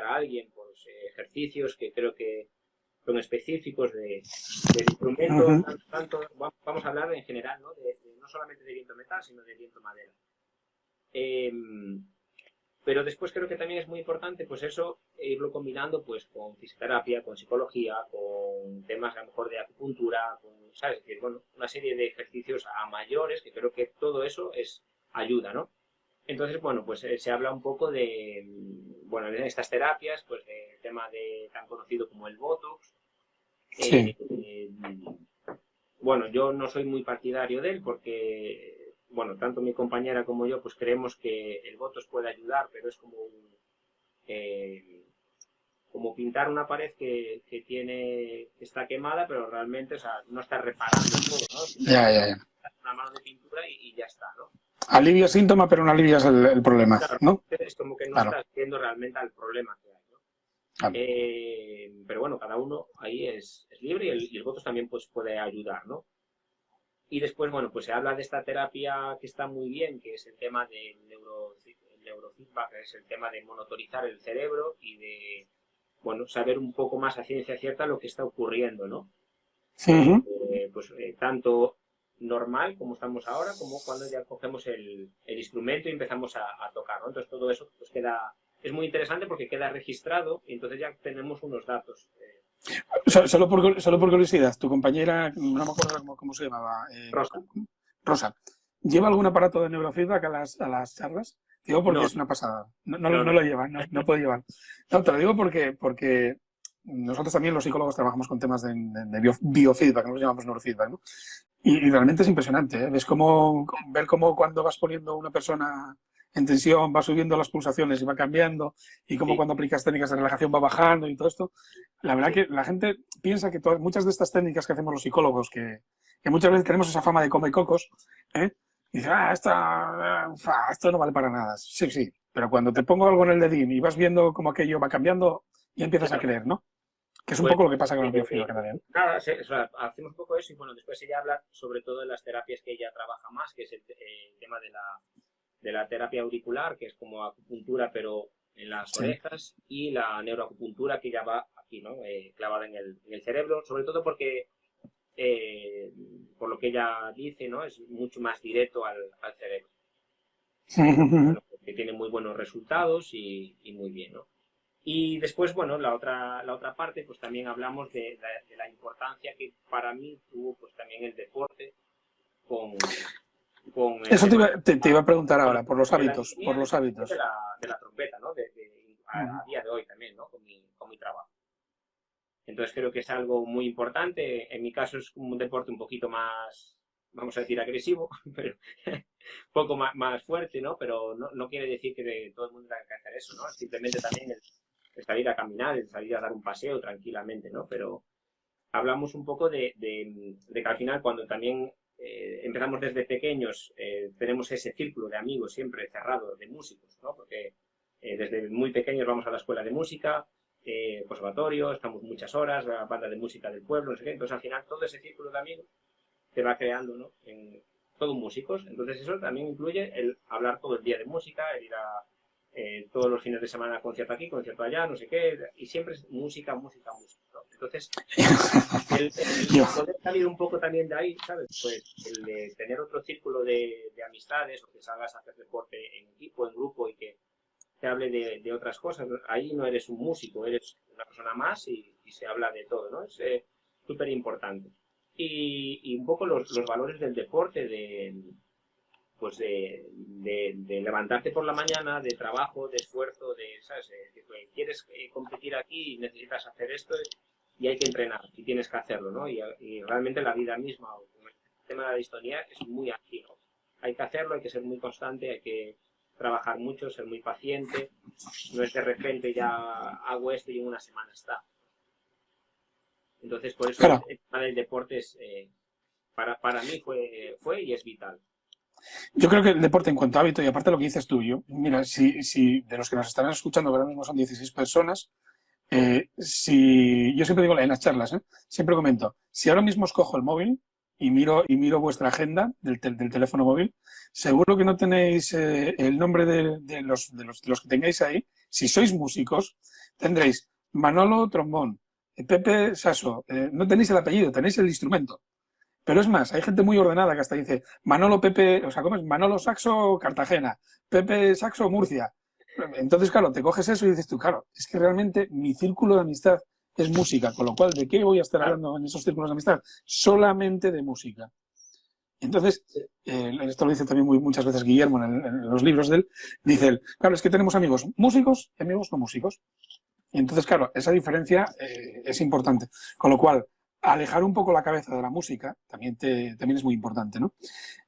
a alguien, pues ejercicios que creo que son específicos del instrumento, Ujú. vamos a hablar en general, ¿no? No solamente de viento metal, sino de viento madera. Eh, pero después creo que también es muy importante, pues eso, irlo combinando pues con fisioterapia, con psicología, con temas a lo mejor de acupuntura, con, ¿sabes? Que, bueno, una serie de ejercicios a mayores, que creo que todo eso es ayuda, ¿no? Entonces, bueno, pues se habla un poco de, bueno, en estas terapias, pues del tema de tan conocido como el Botox. Eh, Sí. eh, bueno, yo no soy muy partidario de él porque, bueno, tanto mi compañera como yo, pues creemos que el Botox puede ayudar, pero es eh, como pintar una pared que está quemada, pero realmente, o sea, no está reparando todo, ¿no? Ya, Simplemente ya, ya. una mano de pintura y ya está, ¿no? Alivia síntoma, pero no alivias el problema, Claro, ¿no? es como que no Claro, estás viendo realmente al problema que hay, ¿no? claro. Pero bueno, cada uno ahí es libre y el Botox también pues, puede ayudar, ¿no? Y después, bueno, pues se habla de esta terapia que está muy bien, que es el tema del neurofeedback, que es el tema de monitorizar el cerebro y de, bueno, saber un poco más a ciencia cierta lo que está ocurriendo, ¿no? Ujú. Tanto normal como estamos ahora, como cuando ya cogemos el instrumento y empezamos a tocar, ¿no? Entonces todo eso pues queda, es muy interesante porque queda registrado y entonces ya tenemos unos datos. Solo por curiosidad, tu compañera, no me acuerdo cómo se llamaba, Rosa, Rosa, ¿lleva algún aparato de neurofeedback a las charlas? Digo porque no, es una pasada. No, no, no, no no, lo lleva, no, no puede llevar. No, te lo digo porque nosotros también los psicólogos trabajamos con temas de biofeedback, no los llamamos neurofeedback, ¿no? Y realmente es impresionante, ¿eh? Ves ver cómo cuando vas poniendo una persona en tensión va subiendo las pulsaciones y va cambiando, y cómo sí, cuando aplicas técnicas de relajación va bajando y todo esto. La verdad sí, que la gente piensa que muchas de estas técnicas que hacemos los psicólogos, que muchas veces tenemos esa fama de come cocos, ¿eh? Y dices, esto no vale para nada. Sí, sí, pero cuando te pongo algo en el dedín y vas viendo cómo aquello va cambiando, ya empiezas a claro. creer, ¿no? Que es un Pues poco lo que pasa con el eh, biofeedback también. nada, o sea, hacemos un poco eso y bueno, después ella habla sobre todo de las terapias que ella trabaja más, que es el tema de la terapia auricular, que es como acupuntura pero en las Sí. orejas, y la neuroacupuntura que ya va aquí, ¿no? Clavada en el cerebro, sobre todo porque, eh, por lo que ella dice, ¿no? Es mucho más directo al cerebro. Entonces, bueno, que tiene muy buenos resultados y muy bien, ¿no? Y después, bueno, la otra parte, pues también hablamos de la importancia que para mí tuvo pues también el deporte con, con el Eso tema te iba a preguntar bueno, ahora, por los de la hábitos, por disciplina los de hábitos. de la trompeta, ¿no? A día de hoy también, ¿no? Con mi trabajo. Entonces creo que es algo muy importante. En mi caso es un deporte un poquito más, vamos a decir, agresivo, pero un poco más fuerte, ¿no? Pero no quiere decir que todo el mundo tenga que hacer eso, ¿no? Simplemente también el salir a caminar, el salir a dar un paseo tranquilamente, ¿no? Pero hablamos un poco de que al final cuando también empezamos desde pequeños, tenemos ese círculo de amigos siempre cerrado de músicos, ¿no? Porque desde muy pequeños vamos a la escuela de música, conservatorio, estamos muchas horas, la banda de música del pueblo, no sé qué. Entonces al final todo ese círculo de amigos se va creando, ¿no? En todos músicos. Entonces eso también incluye el hablar todo el día de música, el ir a todos los fines de semana concierto aquí, concierto allá, no sé qué, y siempre es música, música, música, ¿no? Entonces Yo, el poder salir un poco también de ahí, ¿sabes? Pues el de tener otro círculo de amistades o que salgas a hacer deporte en equipo, en grupo y que te hable de otras cosas. Ahí no eres un músico, eres una persona más y se habla de todo, ¿no? Es súper importante. Y un poco los valores del deporte, pues de levantarte por la mañana, de trabajo, de esfuerzo, ¿sabes? Que quieres competir aquí y necesitas hacer esto y hay que entrenar y tienes que hacerlo, ¿no? Y realmente la vida misma, o el tema de la distonía, es muy así, ¿no? Hay que hacerlo, hay que ser muy constante, hay que trabajar mucho, ser muy paciente, no es de repente ya hago esto y en una semana está. Entonces, por eso claro, el tema del deporte para mí fue y es vital. Yo creo que el deporte en cuanto a hábito, y aparte de lo que dices tú, yo, mira, si de los que nos estarán escuchando, que ahora mismo son 16 personas, si yo siempre digo en las charlas, siempre comento, si ahora mismo os cojo el móvil y miro vuestra agenda del teléfono móvil, seguro que no tenéis el nombre de los que tengáis ahí. Si sois músicos, tendréis Manolo trombón, Pepe saxo, no tenéis el apellido, tenéis el instrumento. Pero es más, hay gente muy ordenada que hasta dice Manolo Pepe, o sea, ¿cómo es? Manolo Saxo Cartagena, Pepe Saxo Murcia. Entonces, claro, te coges eso y dices tú, claro, es que realmente mi círculo de amistad es música, con lo cual, ¿de qué voy a estar hablando en esos círculos de amistad? Solamente de música. Entonces, esto lo dice también muchas veces Guillermo en los libros de él, dice él, claro, es que tenemos amigos músicos y amigos no músicos. Y entonces, claro, esa diferencia es importante. Con lo cual, alejar un poco la cabeza de la música también es muy importante, ¿no?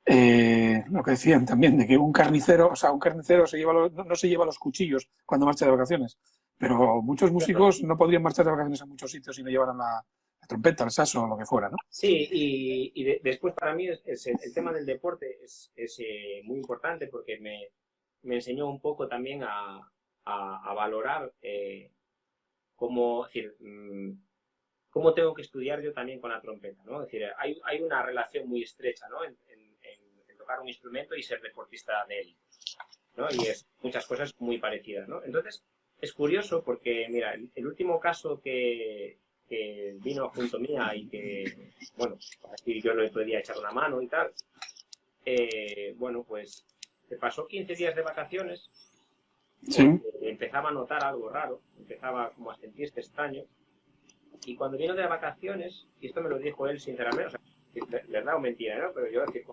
Lo que decían también, de que un carnicero no se lleva los cuchillos cuando marcha de vacaciones, pero muchos músicos no podrían marchar de vacaciones a muchos sitios si no llevaran la trompeta, el saxo o lo que fuera, ¿no? Sí, después para mí el tema del deporte es muy importante porque me enseñó un poco también a valorar cómo, es decir, cómo tengo que estudiar yo también con la trompeta, ¿no? Es decir, hay una relación muy estrecha, ¿no? En tocar un instrumento y ser deportista de élite, ¿no? Y es muchas cosas muy parecidas, ¿no? Entonces, es curioso porque, mira, el último caso que vino junto mía y que, bueno, aquí yo le podía echar una mano y tal, bueno, pues se pasó 15 días de vacaciones Sí. porque empezaba a notar algo raro, empezaba como a sentirse extraño. Y cuando vino de vacaciones, y esto me lo dijo él sinceramente, o sea, verdad o mentira, ¿no? Pero yo decir,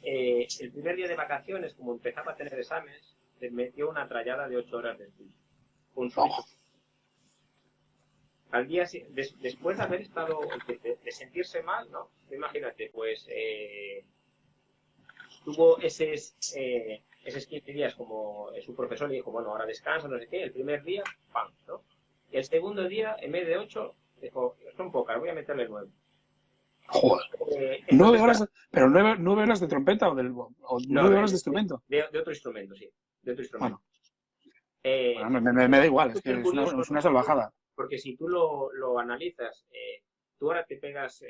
el primer día de vacaciones, como empezaba a tener exámenes, se metió una trallada de 8 horas de estudio. Un solo. Al día después de haber estado, de sentirse mal, ¿no? Imagínate, pues tuvo esos 15 días como su profesor le dijo, bueno, ahora descansa, no sé qué, el primer día, ¡pam! ¿No? Y el segundo día, en vez de 8, dijo, son pocas, voy a meterle 9. Joder. Entonces, 9 horas, pero 9 horas de trompeta o no, 9 horas de instrumento. de otro instrumento, sí, de otro instrumento. Bueno, bueno me da igual, es que Súper es curioso, una salvajada. porque si tú lo analizas, tú ahora te pegas,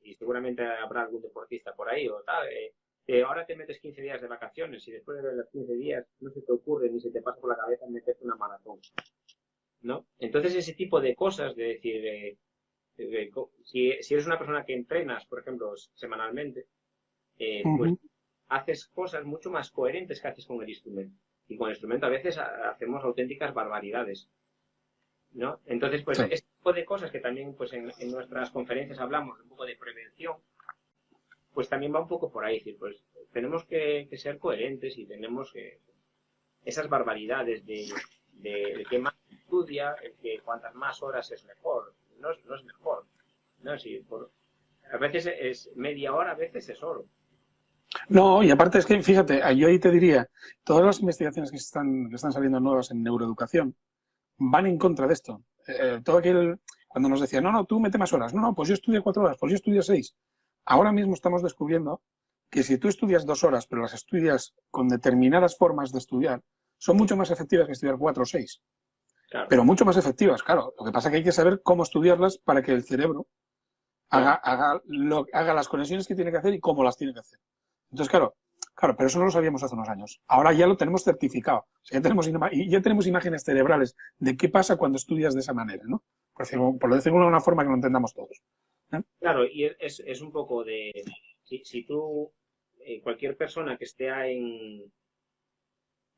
y seguramente habrá algún deportista por ahí o tal, ahora te metes 15 días de vacaciones y después de los 15 días no se te ocurre ni se te pasa por la cabeza meterte una maratón, ¿no? Entonces ese tipo de cosas, de decir, si eres una persona que entrenas, por ejemplo, semanalmente, pues haces cosas mucho más coherentes que haces con el instrumento. Y con el instrumento a veces hacemos auténticas barbaridades, ¿no? Entonces, pues, Sí. este tipo de cosas que también, pues, en nuestras conferencias hablamos un poco de prevención, pues también va un poco por ahí, es decir, pues, tenemos que ser coherentes y tenemos que, esas barbaridades de el que más estudia, el que cuantas más horas es mejor, no es mejor, ¿no? Sí, a veces es media hora, a veces es oro. No, y aparte es que, fíjate, yo ahí te diría, todas las investigaciones que están saliendo nuevas en neuroeducación van en contra de esto. Todo aquel, cuando nos decían, no, tú mete más horas, no, pues yo estudio 4 horas, pues yo estudio 6. Ahora mismo estamos descubriendo que si tú estudias 2 horas, pero las estudias con determinadas formas de estudiar, son mucho más efectivas que estudiar 4 o 6. Claro. Pero mucho más efectivas, claro. Lo que pasa es que hay que saber cómo estudiarlas para que el cerebro Claro. haga las conexiones que tiene que hacer y cómo las tiene que hacer. Entonces, claro, pero eso no lo sabíamos hace unos años. Ahora ya lo tenemos certificado. O sea, ya tenemos imágenes cerebrales de qué pasa cuando estudias de esa manera, ¿no? Por decirlo de una forma que lo entendamos todos. Claro, y es un poco de, si tú, cualquier persona que esté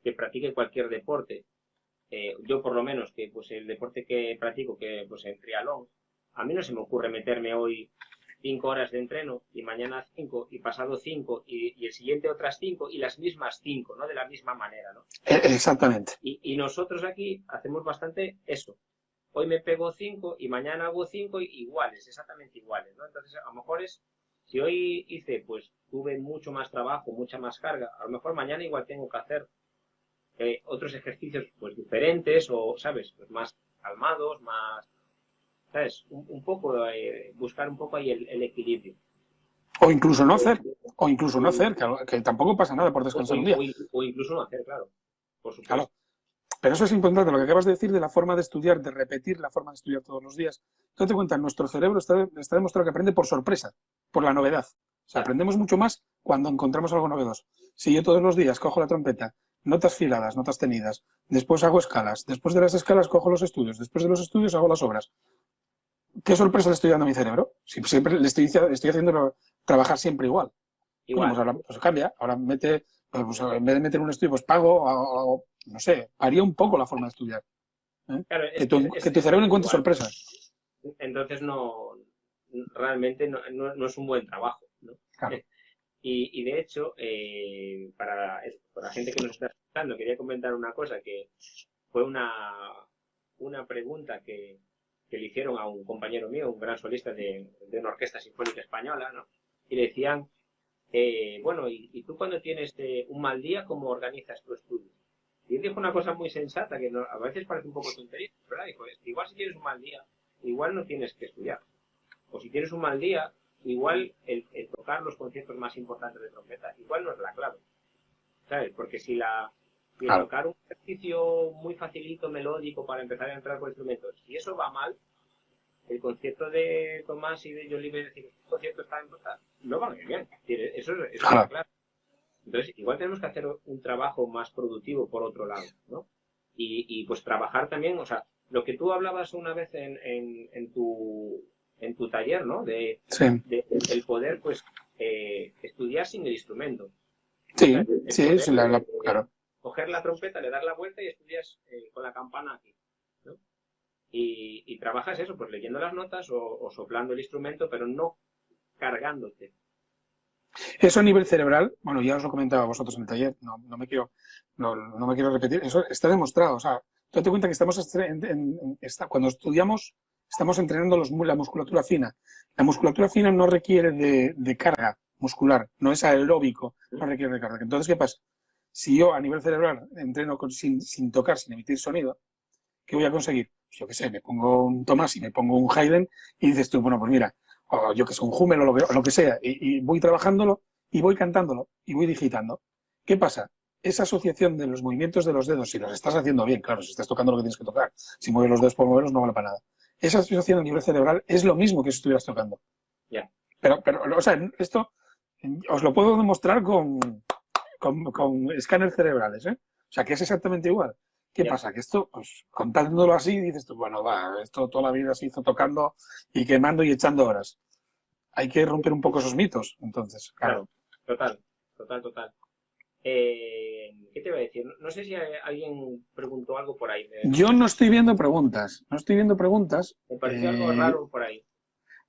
que practique cualquier deporte, yo por lo menos, que pues el deporte que practico, que pues en triatlón, a mí no se me ocurre meterme hoy 5 horas de entreno y mañana 5 y pasado 5 y el siguiente otras 5 y las mismas 5, ¿no? De la misma manera, ¿no? Exactamente. Y nosotros aquí hacemos bastante eso. Hoy me pego 5 y mañana hago 5 iguales, exactamente iguales, ¿no? Entonces, a lo mejor si hoy pues tuve mucho más trabajo, mucha más carga, a lo mejor mañana igual tengo que hacer otros ejercicios pues diferentes o, ¿sabes? Pues más calmados, más, ¿sabes? Un poco, buscar un poco ahí el equilibrio. O incluso no hacer, que tampoco pasa nada por descansar un día. O incluso no hacer, claro, por supuesto. Claro. Pero eso es importante, lo que acabas de decir de la forma de estudiar, de repetir la forma de estudiar todos los días. Date cuenta, nuestro cerebro está demostrado que aprende por sorpresa, por la novedad. O sea, aprendemos mucho más cuando encontramos algo novedoso. Si yo todos los días cojo la trompeta, notas filadas, notas tenidas, después hago escalas, después de las escalas cojo los estudios, después de los estudios hago las obras. ¿Qué sorpresa le estoy dando a mi cerebro? Siempre le estoy haciendo trabajar siempre igual. Bueno, pues ahora pues cambia, ahora mete, pues en vez de meter un estudio, pues pago, no sé, varía un poco la forma de estudiar. Claro, que tu cerebro encuentre sorpresas. Entonces realmente no es un buen trabajo, ¿no? Claro. Y de hecho, para la gente que nos está escuchando, quería comentar una cosa que fue una pregunta que le hicieron a un compañero mío, un gran solista de una orquesta sinfónica española, ¿no? Y le decían, bueno, ¿y tú cuando tienes un mal día, cómo organizas tu estudio? Y él dijo una cosa muy sensata, que a veces parece un poco tontería, ¿verdad? Dijo, igual si tienes un mal día, igual no tienes que estudiar. O si tienes un mal día, igual el tocar los conciertos más importantes de trompeta, igual no es la clave, ¿sabes? Porque si Claro. tocar un ejercicio muy facilito, melódico, para empezar a entrar con instrumentos, si eso va mal, el concierto de Tomás y de John Lee, decir, el concierto está en no va muy bien. Eso es la clave. Entonces, igual tenemos que hacer un trabajo más productivo por otro lado, ¿no? Y pues trabajar también, o sea, lo que tú hablabas una vez en tu taller, ¿no? Sí. El poder, pues, estudiar sin el instrumento. Sí, o sea, sí, claro. Coger la trompeta, le das la vuelta y estudias con la campana aquí, ¿no? Y trabajas eso, pues leyendo las notas o soplando el instrumento, pero no cargándote. Eso a nivel cerebral, bueno, ya os lo comentaba a vosotros en el taller, no me quiero repetir, eso está demostrado. O sea, date cuenta que cuando estudiamos, estamos entrenando la musculatura fina. La musculatura fina no requiere de carga muscular, no es aeróbico, no requiere de carga. Entonces, ¿qué pasa? Si yo a nivel cerebral entreno sin tocar, sin emitir sonido, ¿qué voy a conseguir? Pues yo qué sé, me pongo un Tomás y me pongo un Haydn y dices tú, bueno, pues mira, o yo que sé, un Hummel o lo que sea, y voy trabajándolo y voy cantándolo y voy digitando. ¿Qué pasa? Esa asociación de los movimientos de los dedos, si los estás haciendo bien, claro, si estás tocando lo que tienes que tocar, si mueves los dedos por moverlos no vale para nada. Esa asociación a nivel cerebral es lo mismo que si estuvieras tocando. Yeah. Pero, o sea, esto os lo puedo demostrar con escáneres cerebrales, ¿eh? O sea, que es exactamente igual. ¿Qué pasa? Que esto, pues, contándolo así, dices tú, bueno, esto toda la vida se hizo tocando y quemando y echando horas. Hay que romper un poco esos mitos, entonces, claro. Total. ¿Qué te iba a decir? No sé si alguien preguntó algo por ahí. Yo no estoy viendo preguntas. Me pareció algo raro por ahí.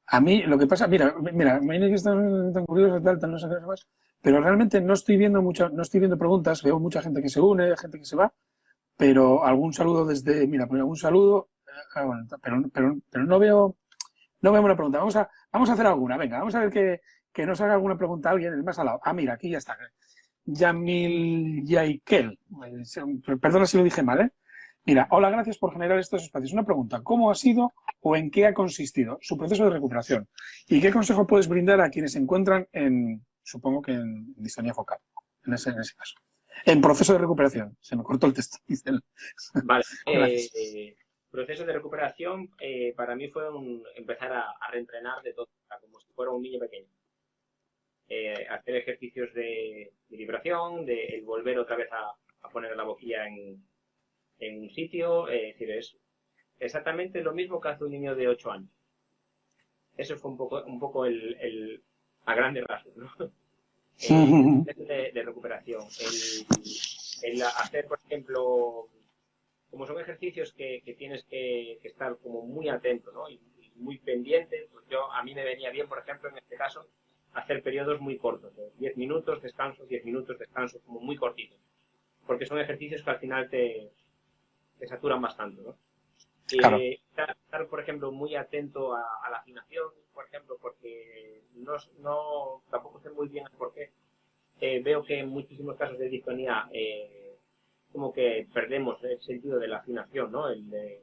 A mí, lo que pasa, mira, imagínate que están tan curiosos, tal, no sé qué más, pero realmente no estoy viendo preguntas, veo mucha gente que se une, gente que se va, pero algún saludo algún saludo, bueno, pero no veo una pregunta. Vamos a hacer alguna, venga, vamos a ver que nos haga alguna pregunta a alguien, el más al lado. Ah, mira, aquí ya está. Yamil Yaikel, perdona si lo dije mal, ¿eh? Mira, hola, gracias por generar estos espacios. Una pregunta, ¿cómo ha sido o en qué ha consistido su proceso de recuperación? ¿Y qué consejo puedes brindar a quienes se encuentran supongo que en distonía focal, en ese caso? En proceso de recuperación. Se me cortó el texto. Vale. Proceso de recuperación para mí fue empezar a reentrenar de todo, como si fuera un niño pequeño. Hacer ejercicios de vibración, de el volver otra vez a poner la boquilla en un sitio, es decir, es exactamente lo mismo que hace un niño de 8 años. Eso fue un poco a grandes rasgos, ¿no? De recuperación. El hacer, por ejemplo, como son ejercicios que tienes que estar como muy atento, ¿no? Y muy pendiente, pues a mí me venía bien, por ejemplo, en este caso, hacer periodos muy cortos, de 10 minutos, descanso, 10 minutos, descanso, como muy cortitos. Porque son ejercicios que al final te saturan bastante, ¿no? Claro. Estar, por ejemplo, muy atento a la afinación, por ejemplo, porque tampoco sé muy bien el por qué. Veo que en muchísimos casos de distonía como que perdemos el sentido de la afinación, ¿no? De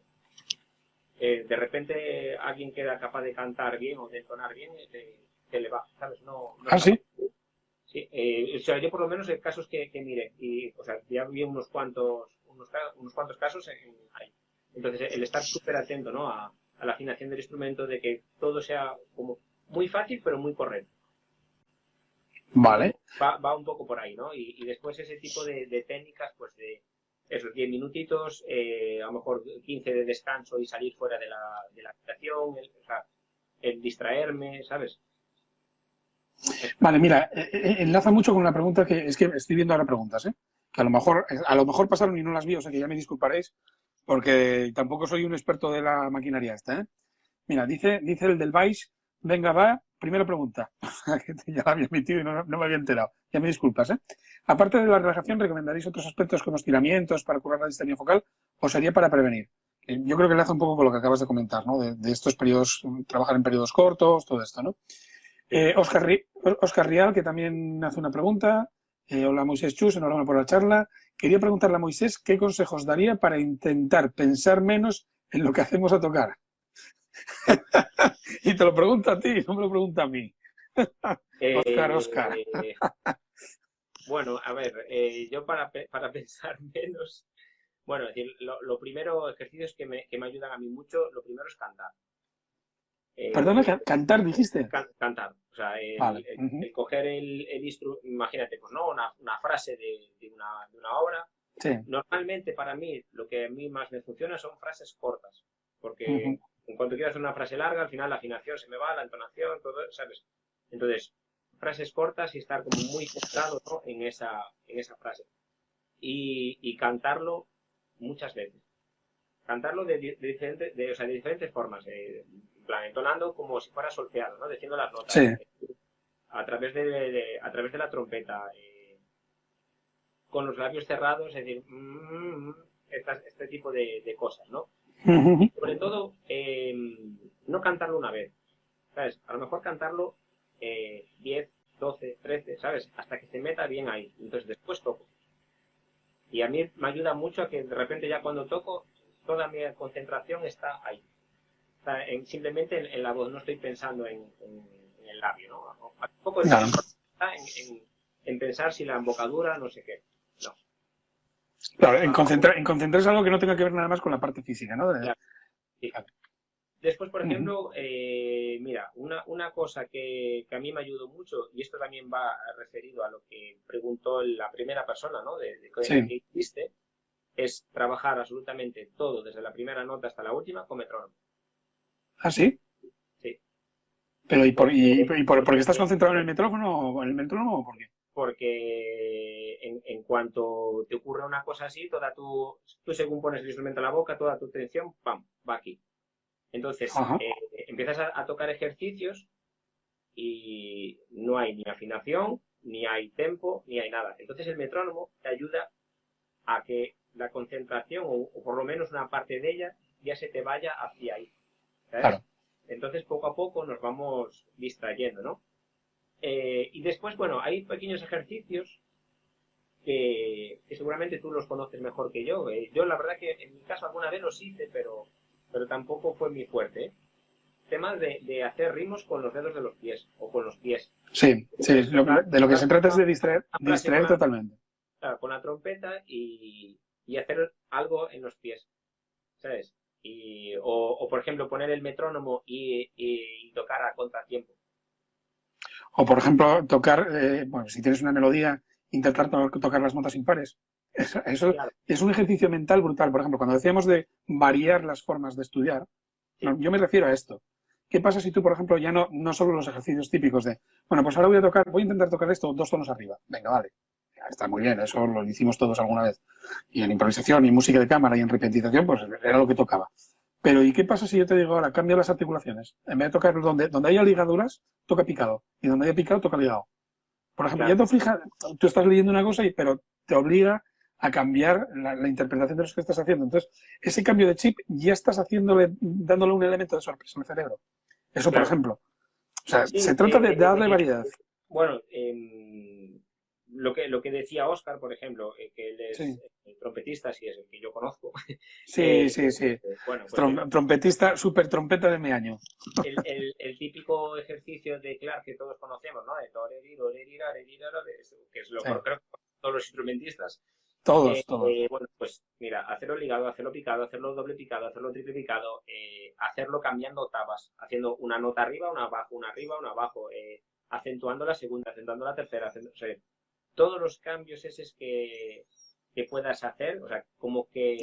repente alguien queda capaz de cantar bien o de entonar bien, se le va, ¿sabes? No Ah, sí. Sí, o sea, yo por lo menos en casos que mire, y, o sea, ya vi unos cuantos casos ahí. Entonces, el estar súper atento, ¿no? A la afinación del instrumento, de que todo sea como muy fácil, pero muy correcto. Vale. Va un poco por ahí, ¿no? Y después ese tipo de técnicas, pues de esos 10 minutitos, a lo mejor 15 de descanso y salir fuera de la habitación, o sea, el distraerme, ¿sabes? Vale, mira, enlaza mucho con una pregunta que es que estoy viendo ahora preguntas, ¿eh? Que a lo mejor pasaron y no las vi, o sea que ya me disculparéis, porque tampoco soy un experto de la maquinaria esta, ¿eh? Mira, dice el del Vice, venga, va, primera pregunta, que ya la había emitido y no me había enterado, ya me disculpas, ¿eh? Aparte de la relajación, ¿recomendaréis otros aspectos como estiramientos para curar la distensión focal o sería para prevenir? Yo creo que enlaza un poco con lo que acabas de comentar, ¿no? De estos periodos, trabajar en periodos cortos, todo esto, ¿no? Oscar Rial, que también hace una pregunta. Hola Moisés Chus, enhorabuena por la charla. Quería preguntarle a Moisés qué consejos daría para intentar pensar menos en lo que hacemos a tocar. Y te lo pregunto a ti, no me lo pregunta a mí. Oscar. Bueno, a ver, yo para pensar menos, bueno, es decir, lo primero, ejercicios que me ayudan a mí mucho, lo primero es cantar. Perdona, cantar dijiste. Cantar, o sea, Vale. el coger el instrumento, imagínate, pues no, una frase de una obra. Sí. Normalmente para mí, lo que a mí más me funciona son frases cortas, porque en cuanto quiero hacer una frase larga, al final la afinación se me va, la entonación, todo, ¿sabes? Entonces, frases cortas y estar como muy centrado, ¿no? en esa frase. Y cantarlo muchas veces. Cantarlo de diferentes formas. En plan, entonando como si fuera solfeado, ¿no? Diciendo las notas. Sí. A través de la trompeta. Con los labios cerrados, es decir, este tipo de cosas, ¿no? Y sobre todo, no cantarlo una vez, ¿sabes? A lo mejor cantarlo 10, 12, 13, ¿sabes? Hasta que se meta bien ahí. Entonces después toco. Y a mí me ayuda mucho a que de repente ya cuando toco, toda mi concentración está ahí. Está simplemente en la voz, no estoy pensando en el labio, ¿no? Un poco de en pensar si la embocadura, no sé qué. No. Claro, en concentrarse algo que no tenga que ver nada más con la parte física, ¿no? Claro, sí. Después, por ejemplo, mira, una cosa que a mí me ayudó mucho, y esto también va referido a lo que preguntó la primera persona, ¿no? De qué hiciste, es trabajar absolutamente todo, desde la primera nota hasta la última, con metrónomo. ¿Ah, sí? Sí. Pero ¿por qué estás concentrado en el metrónomo o por qué? Porque en cuanto te ocurre una cosa así, tú según pones el instrumento a la boca, toda tu atención, ¡pam!, va aquí. Entonces, empiezas a tocar ejercicios y no hay ni afinación, ni hay tempo, ni hay nada. Entonces el metrónomo te ayuda a que la concentración, o por lo menos una parte de ella, ya se te vaya hacia ahí. ¿Sabes? Claro. Entonces poco a poco nos vamos distrayendo, ¿no? Y después, bueno, hay pequeños ejercicios que seguramente tú los conoces mejor que yo. Yo la verdad que en mi caso alguna vez los hice, pero tampoco fue muy fuerte, ¿eh? Temas de hacer ritmos con los dedos de los pies o con los pies. Sí, de lo que se trata es de distraer totalmente. Claro, con la trompeta y hacer algo en los pies, ¿sabes? O por ejemplo, poner el metrónomo y tocar a contratiempo. O, por ejemplo, tocar, bueno, si tienes una melodía, intentar tocar las notas impares. Eso claro. Es un ejercicio mental brutal. Por ejemplo, cuando decíamos de variar las formas de estudiar, sí. Yo me refiero a esto. ¿Qué pasa si tú, por ejemplo, ya no solo los ejercicios típicos de, bueno, pues ahora voy a intentar tocar esto 2 tonos arriba? Venga, vale. Está muy bien, eso lo hicimos todos alguna vez. Y en improvisación, y en música de cámara, y en repetización, pues era lo que tocaba. Pero ¿y qué pasa si yo te digo ahora, cambia las articulaciones? En vez de tocar donde haya ligaduras, toca picado. Y donde haya picado, toca ligado. Por ejemplo, claro. Ya te fijas, tú estás leyendo una cosa, pero te obliga a cambiar la interpretación de lo que estás haciendo. Entonces, ese cambio de chip ya estás dándole un elemento de sorpresa al cerebro. Eso, claro. Por ejemplo. O sea, sí, se trata de darle variedad. Bueno, lo que decía Oscar, por ejemplo, que él es Sí, trompetista, si es el que yo conozco. sí, sí, sí. Bueno, pues Trompetista, súper trompeta de mi año. el típico ejercicio de Clark que todos conocemos, ¿no? De toreri, doreri, rareri, rareri, que es lo Sí, creo que todos los instrumentistas. todos, todos. Bueno, pues mira, hacerlo ligado, hacerlo picado, hacerlo doble picado, hacerlo triple picado, hacerlo cambiando octavas, haciendo una nota arriba, una arriba, una abajo, acentuando la segunda, acentuando la tercera, o sea, todos los cambios esos que puedas hacer, o sea, como Sí,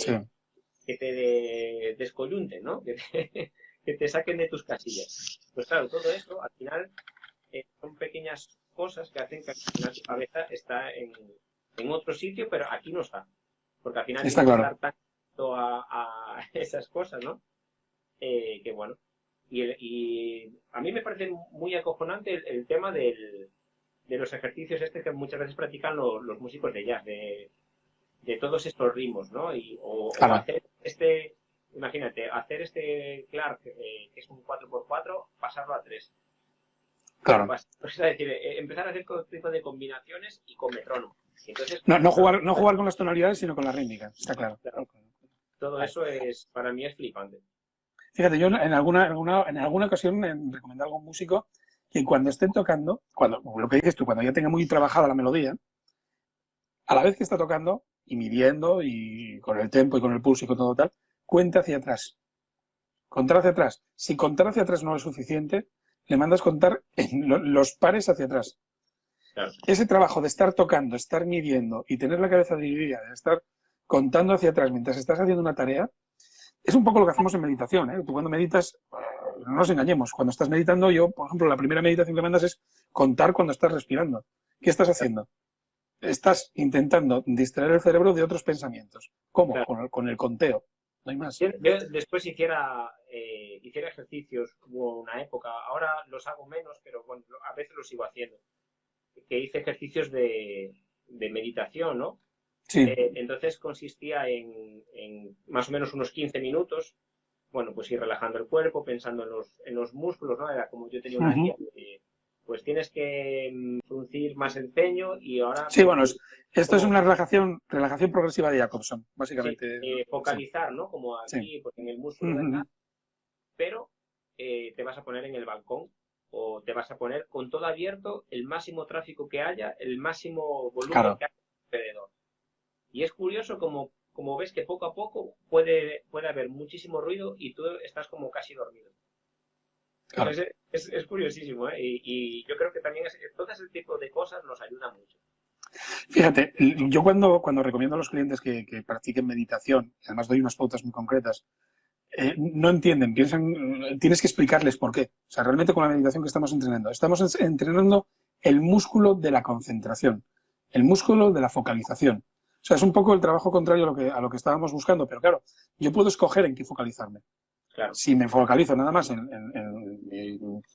que te descoyunten, ¿no? Que te saquen de tus casillas. Pues claro, todo eso al final son pequeñas cosas que hacen que al final tu cabeza está en otro sitio, pero aquí no está. Porque al final está tienes que claro. estar tan atento a esas cosas, ¿no? Que bueno. Y a mí me parece muy acojonante el tema de los ejercicios que muchas veces practican los músicos de jazz, de todos estos ritmos, ¿no? O Claro, hacer imagínate, hacer Clark, que es un 4x4, pasarlo a 3. claro. Pues es decir, empezar a hacer todo tipo de combinaciones y con metrónomo. Y entonces, No, no todo, jugar, no jugar con las tonalidades, sino con la rítmica, está claro. claro, todo Vale. eso para mí es flipante. Fíjate, yo en alguna ocasión recomendé a algún músico que cuando estén tocando, cuando, lo que dices tú, cuando ya tenga muy trabajada la melodía, a la vez que está tocando y midiendo y con el tempo y con el pulso y con todo tal, cuenta hacia atrás. Contar hacia atrás. Si contar hacia atrás no es suficiente, le mandas contar en los pares hacia atrás. Claro, Ese trabajo de estar tocando, estar midiendo y tener la cabeza dividida, de estar contando hacia atrás mientras estás haciendo una tarea, es un poco lo que hacemos en meditación. ¿Eh? Tú cuando meditas, no nos engañemos, cuando estás meditando, yo, por ejemplo, la primera meditación que mandas es contar cuando estás respirando. ¿Qué estás haciendo? Estás intentando distraer el cerebro de otros pensamientos. ¿Cómo? claro. Con el conteo. No hay más. Yo después hiciera ejercicios, hubo una época, ahora los hago menos, pero bueno, a veces los sigo haciendo, que hice ejercicios de meditación, ¿no? Sí. Entonces consistía en más o menos unos 15 minutos, bueno, pues ir relajando el cuerpo, pensando en los músculos, ¿no? Era como yo tenía una guía, Uh-huh. pues tienes que fruncir más el ceño y ahora Sí, bueno, esto es como una relajación progresiva de Jacobson, sí, básicamente. Sí. focalizar, ¿no? Como Sí. aquí, pues en el músculo del Uh-huh. nada, pero te vas a poner en el balcón o te vas a poner con todo abierto, el máximo tráfico que haya, el máximo volumen Claro, que haya alrededor. Y es curioso como ves que poco a poco puede haber muchísimo ruido y tú estás como casi dormido. claro. Es curiosísimo, ¿eh? Y yo creo que también todo ese tipo de cosas nos ayuda mucho. Fíjate, yo cuando recomiendo a los clientes que practiquen meditación, además doy unas pautas muy concretas, no entienden, piensan, tienes que explicarles por qué. O sea, realmente con la meditación que estamos entrenando, estamos entrenando el músculo de la concentración, el músculo de la focalización. O sea, es un poco el trabajo contrario a lo que estábamos buscando, pero claro, yo puedo escoger en qué focalizarme. Claro, Si me focalizo nada más en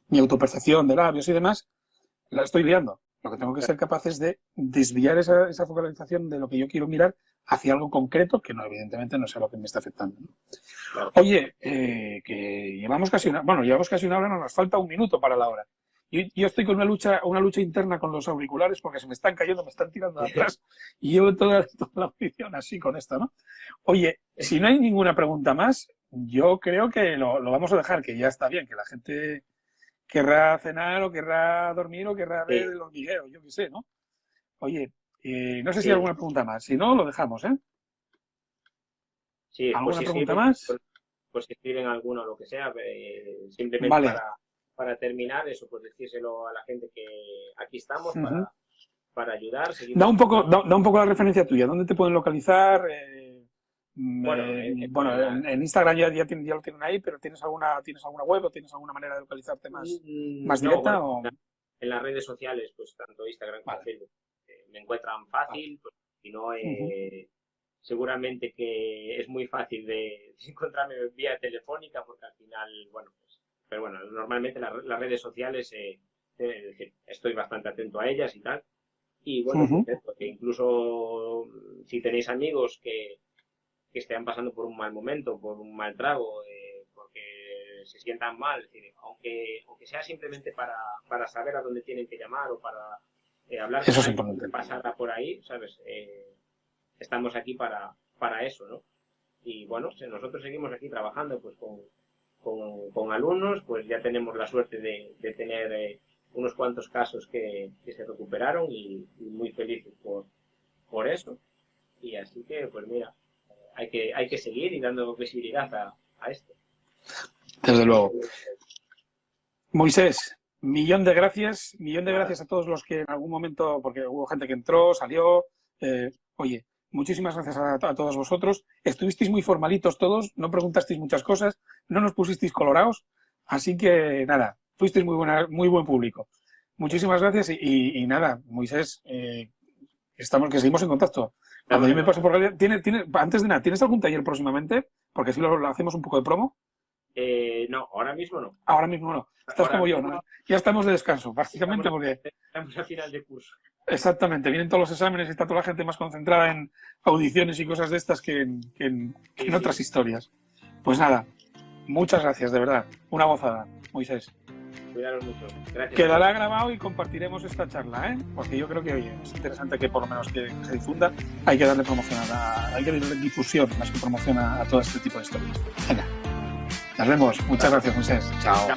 mi autopercepción de labios y demás, la estoy liando. Lo que tengo que claro, ser capaz es de desviar esa focalización de lo que yo quiero mirar hacia algo concreto que no, evidentemente no sea lo que me está afectando, ¿no? claro. Oye, que llevamos casi una hora, nos falta un minuto para la hora. Yo estoy con una lucha interna con los auriculares porque se me están cayendo, me están tirando de atrás y llevo toda la audición así con esto, ¿no? Oye, si no hay ninguna pregunta más, yo creo que lo vamos a dejar, que ya está bien, que la gente querrá cenar o querrá dormir o querrá ver Sí, el hormiguero, yo qué sé, ¿no? Oye, no sé si hay sí, alguna pregunta más. Si no, lo dejamos, ¿eh? sí, ¿Alguna pregunta más? pues si escriben alguno o lo que sea, simplemente Vale. para terminar eso, pues decírselo a la gente que aquí estamos Ujú. para ayudar, Da seguimos un poco, estando. da un poco la referencia tuya. ¿Dónde te pueden localizar? Bueno, Bueno, en Instagram ya lo tienen ahí, pero ¿tienes alguna web o tienes alguna manera de localizarte más no, bueno, directa? O... en las redes sociales, pues tanto Instagram como Vale, Facebook, me encuentran vale. fácil, pues si no, Ujú. seguramente que es muy fácil de encontrarme vía telefónica, porque al final, bueno, pues, pero bueno, normalmente las redes sociales, estoy bastante atento a ellas y tal. Y bueno, pues Ujú. esto, que incluso si tenéis amigos que estén pasando por un mal momento, por un mal trago, porque se sientan mal, es decir, aunque sea simplemente para saber a dónde tienen que llamar o para hablar Eso con es alguien importante. que pasara por ahí, ¿sabes? Estamos aquí para eso, ¿no? Y bueno, si nosotros seguimos aquí trabajando pues con alumnos, pues ya tenemos la suerte de tener unos cuantos casos que se recuperaron y muy felices por eso. Y así que, pues mira, hay que seguir y dando visibilidad a esto. Desde luego. Moisés, millón de gracias a todos los que en algún momento, porque hubo gente que entró, salió, oye, muchísimas gracias a todos vosotros. Estuvisteis muy formalitos todos, no preguntasteis muchas cosas, no nos pusisteis colorados, así que nada, fuisteis muy buen público. Muchísimas gracias y nada, Moisés, que seguimos en contacto. Cuando yo me paso por Galia, antes de nada, ¿tienes algún taller próximamente? Porque así lo hacemos un poco de promo. No, ahora mismo no. Ahora mismo no. Estás ahora como yo, ¿no? Ya estamos de descanso, prácticamente, porque... Estamos al final de curso. Exactamente, vienen todos los exámenes y está toda la gente más concentrada en audiciones y cosas de estas que en otras historias. Pues nada, muchas gracias, de verdad. Una gozada, Moisés. Cuidaros mucho. Gracias. Quedará grabado y compartiremos esta charla, ¿eh? Porque yo creo que, oye, es interesante que por lo menos que se difunda. Hay que darle promoción, hay que darle difusión más que promoción a todo este tipo de historias. Venga, nos vemos. Muchas gracias, Moisés. Chao.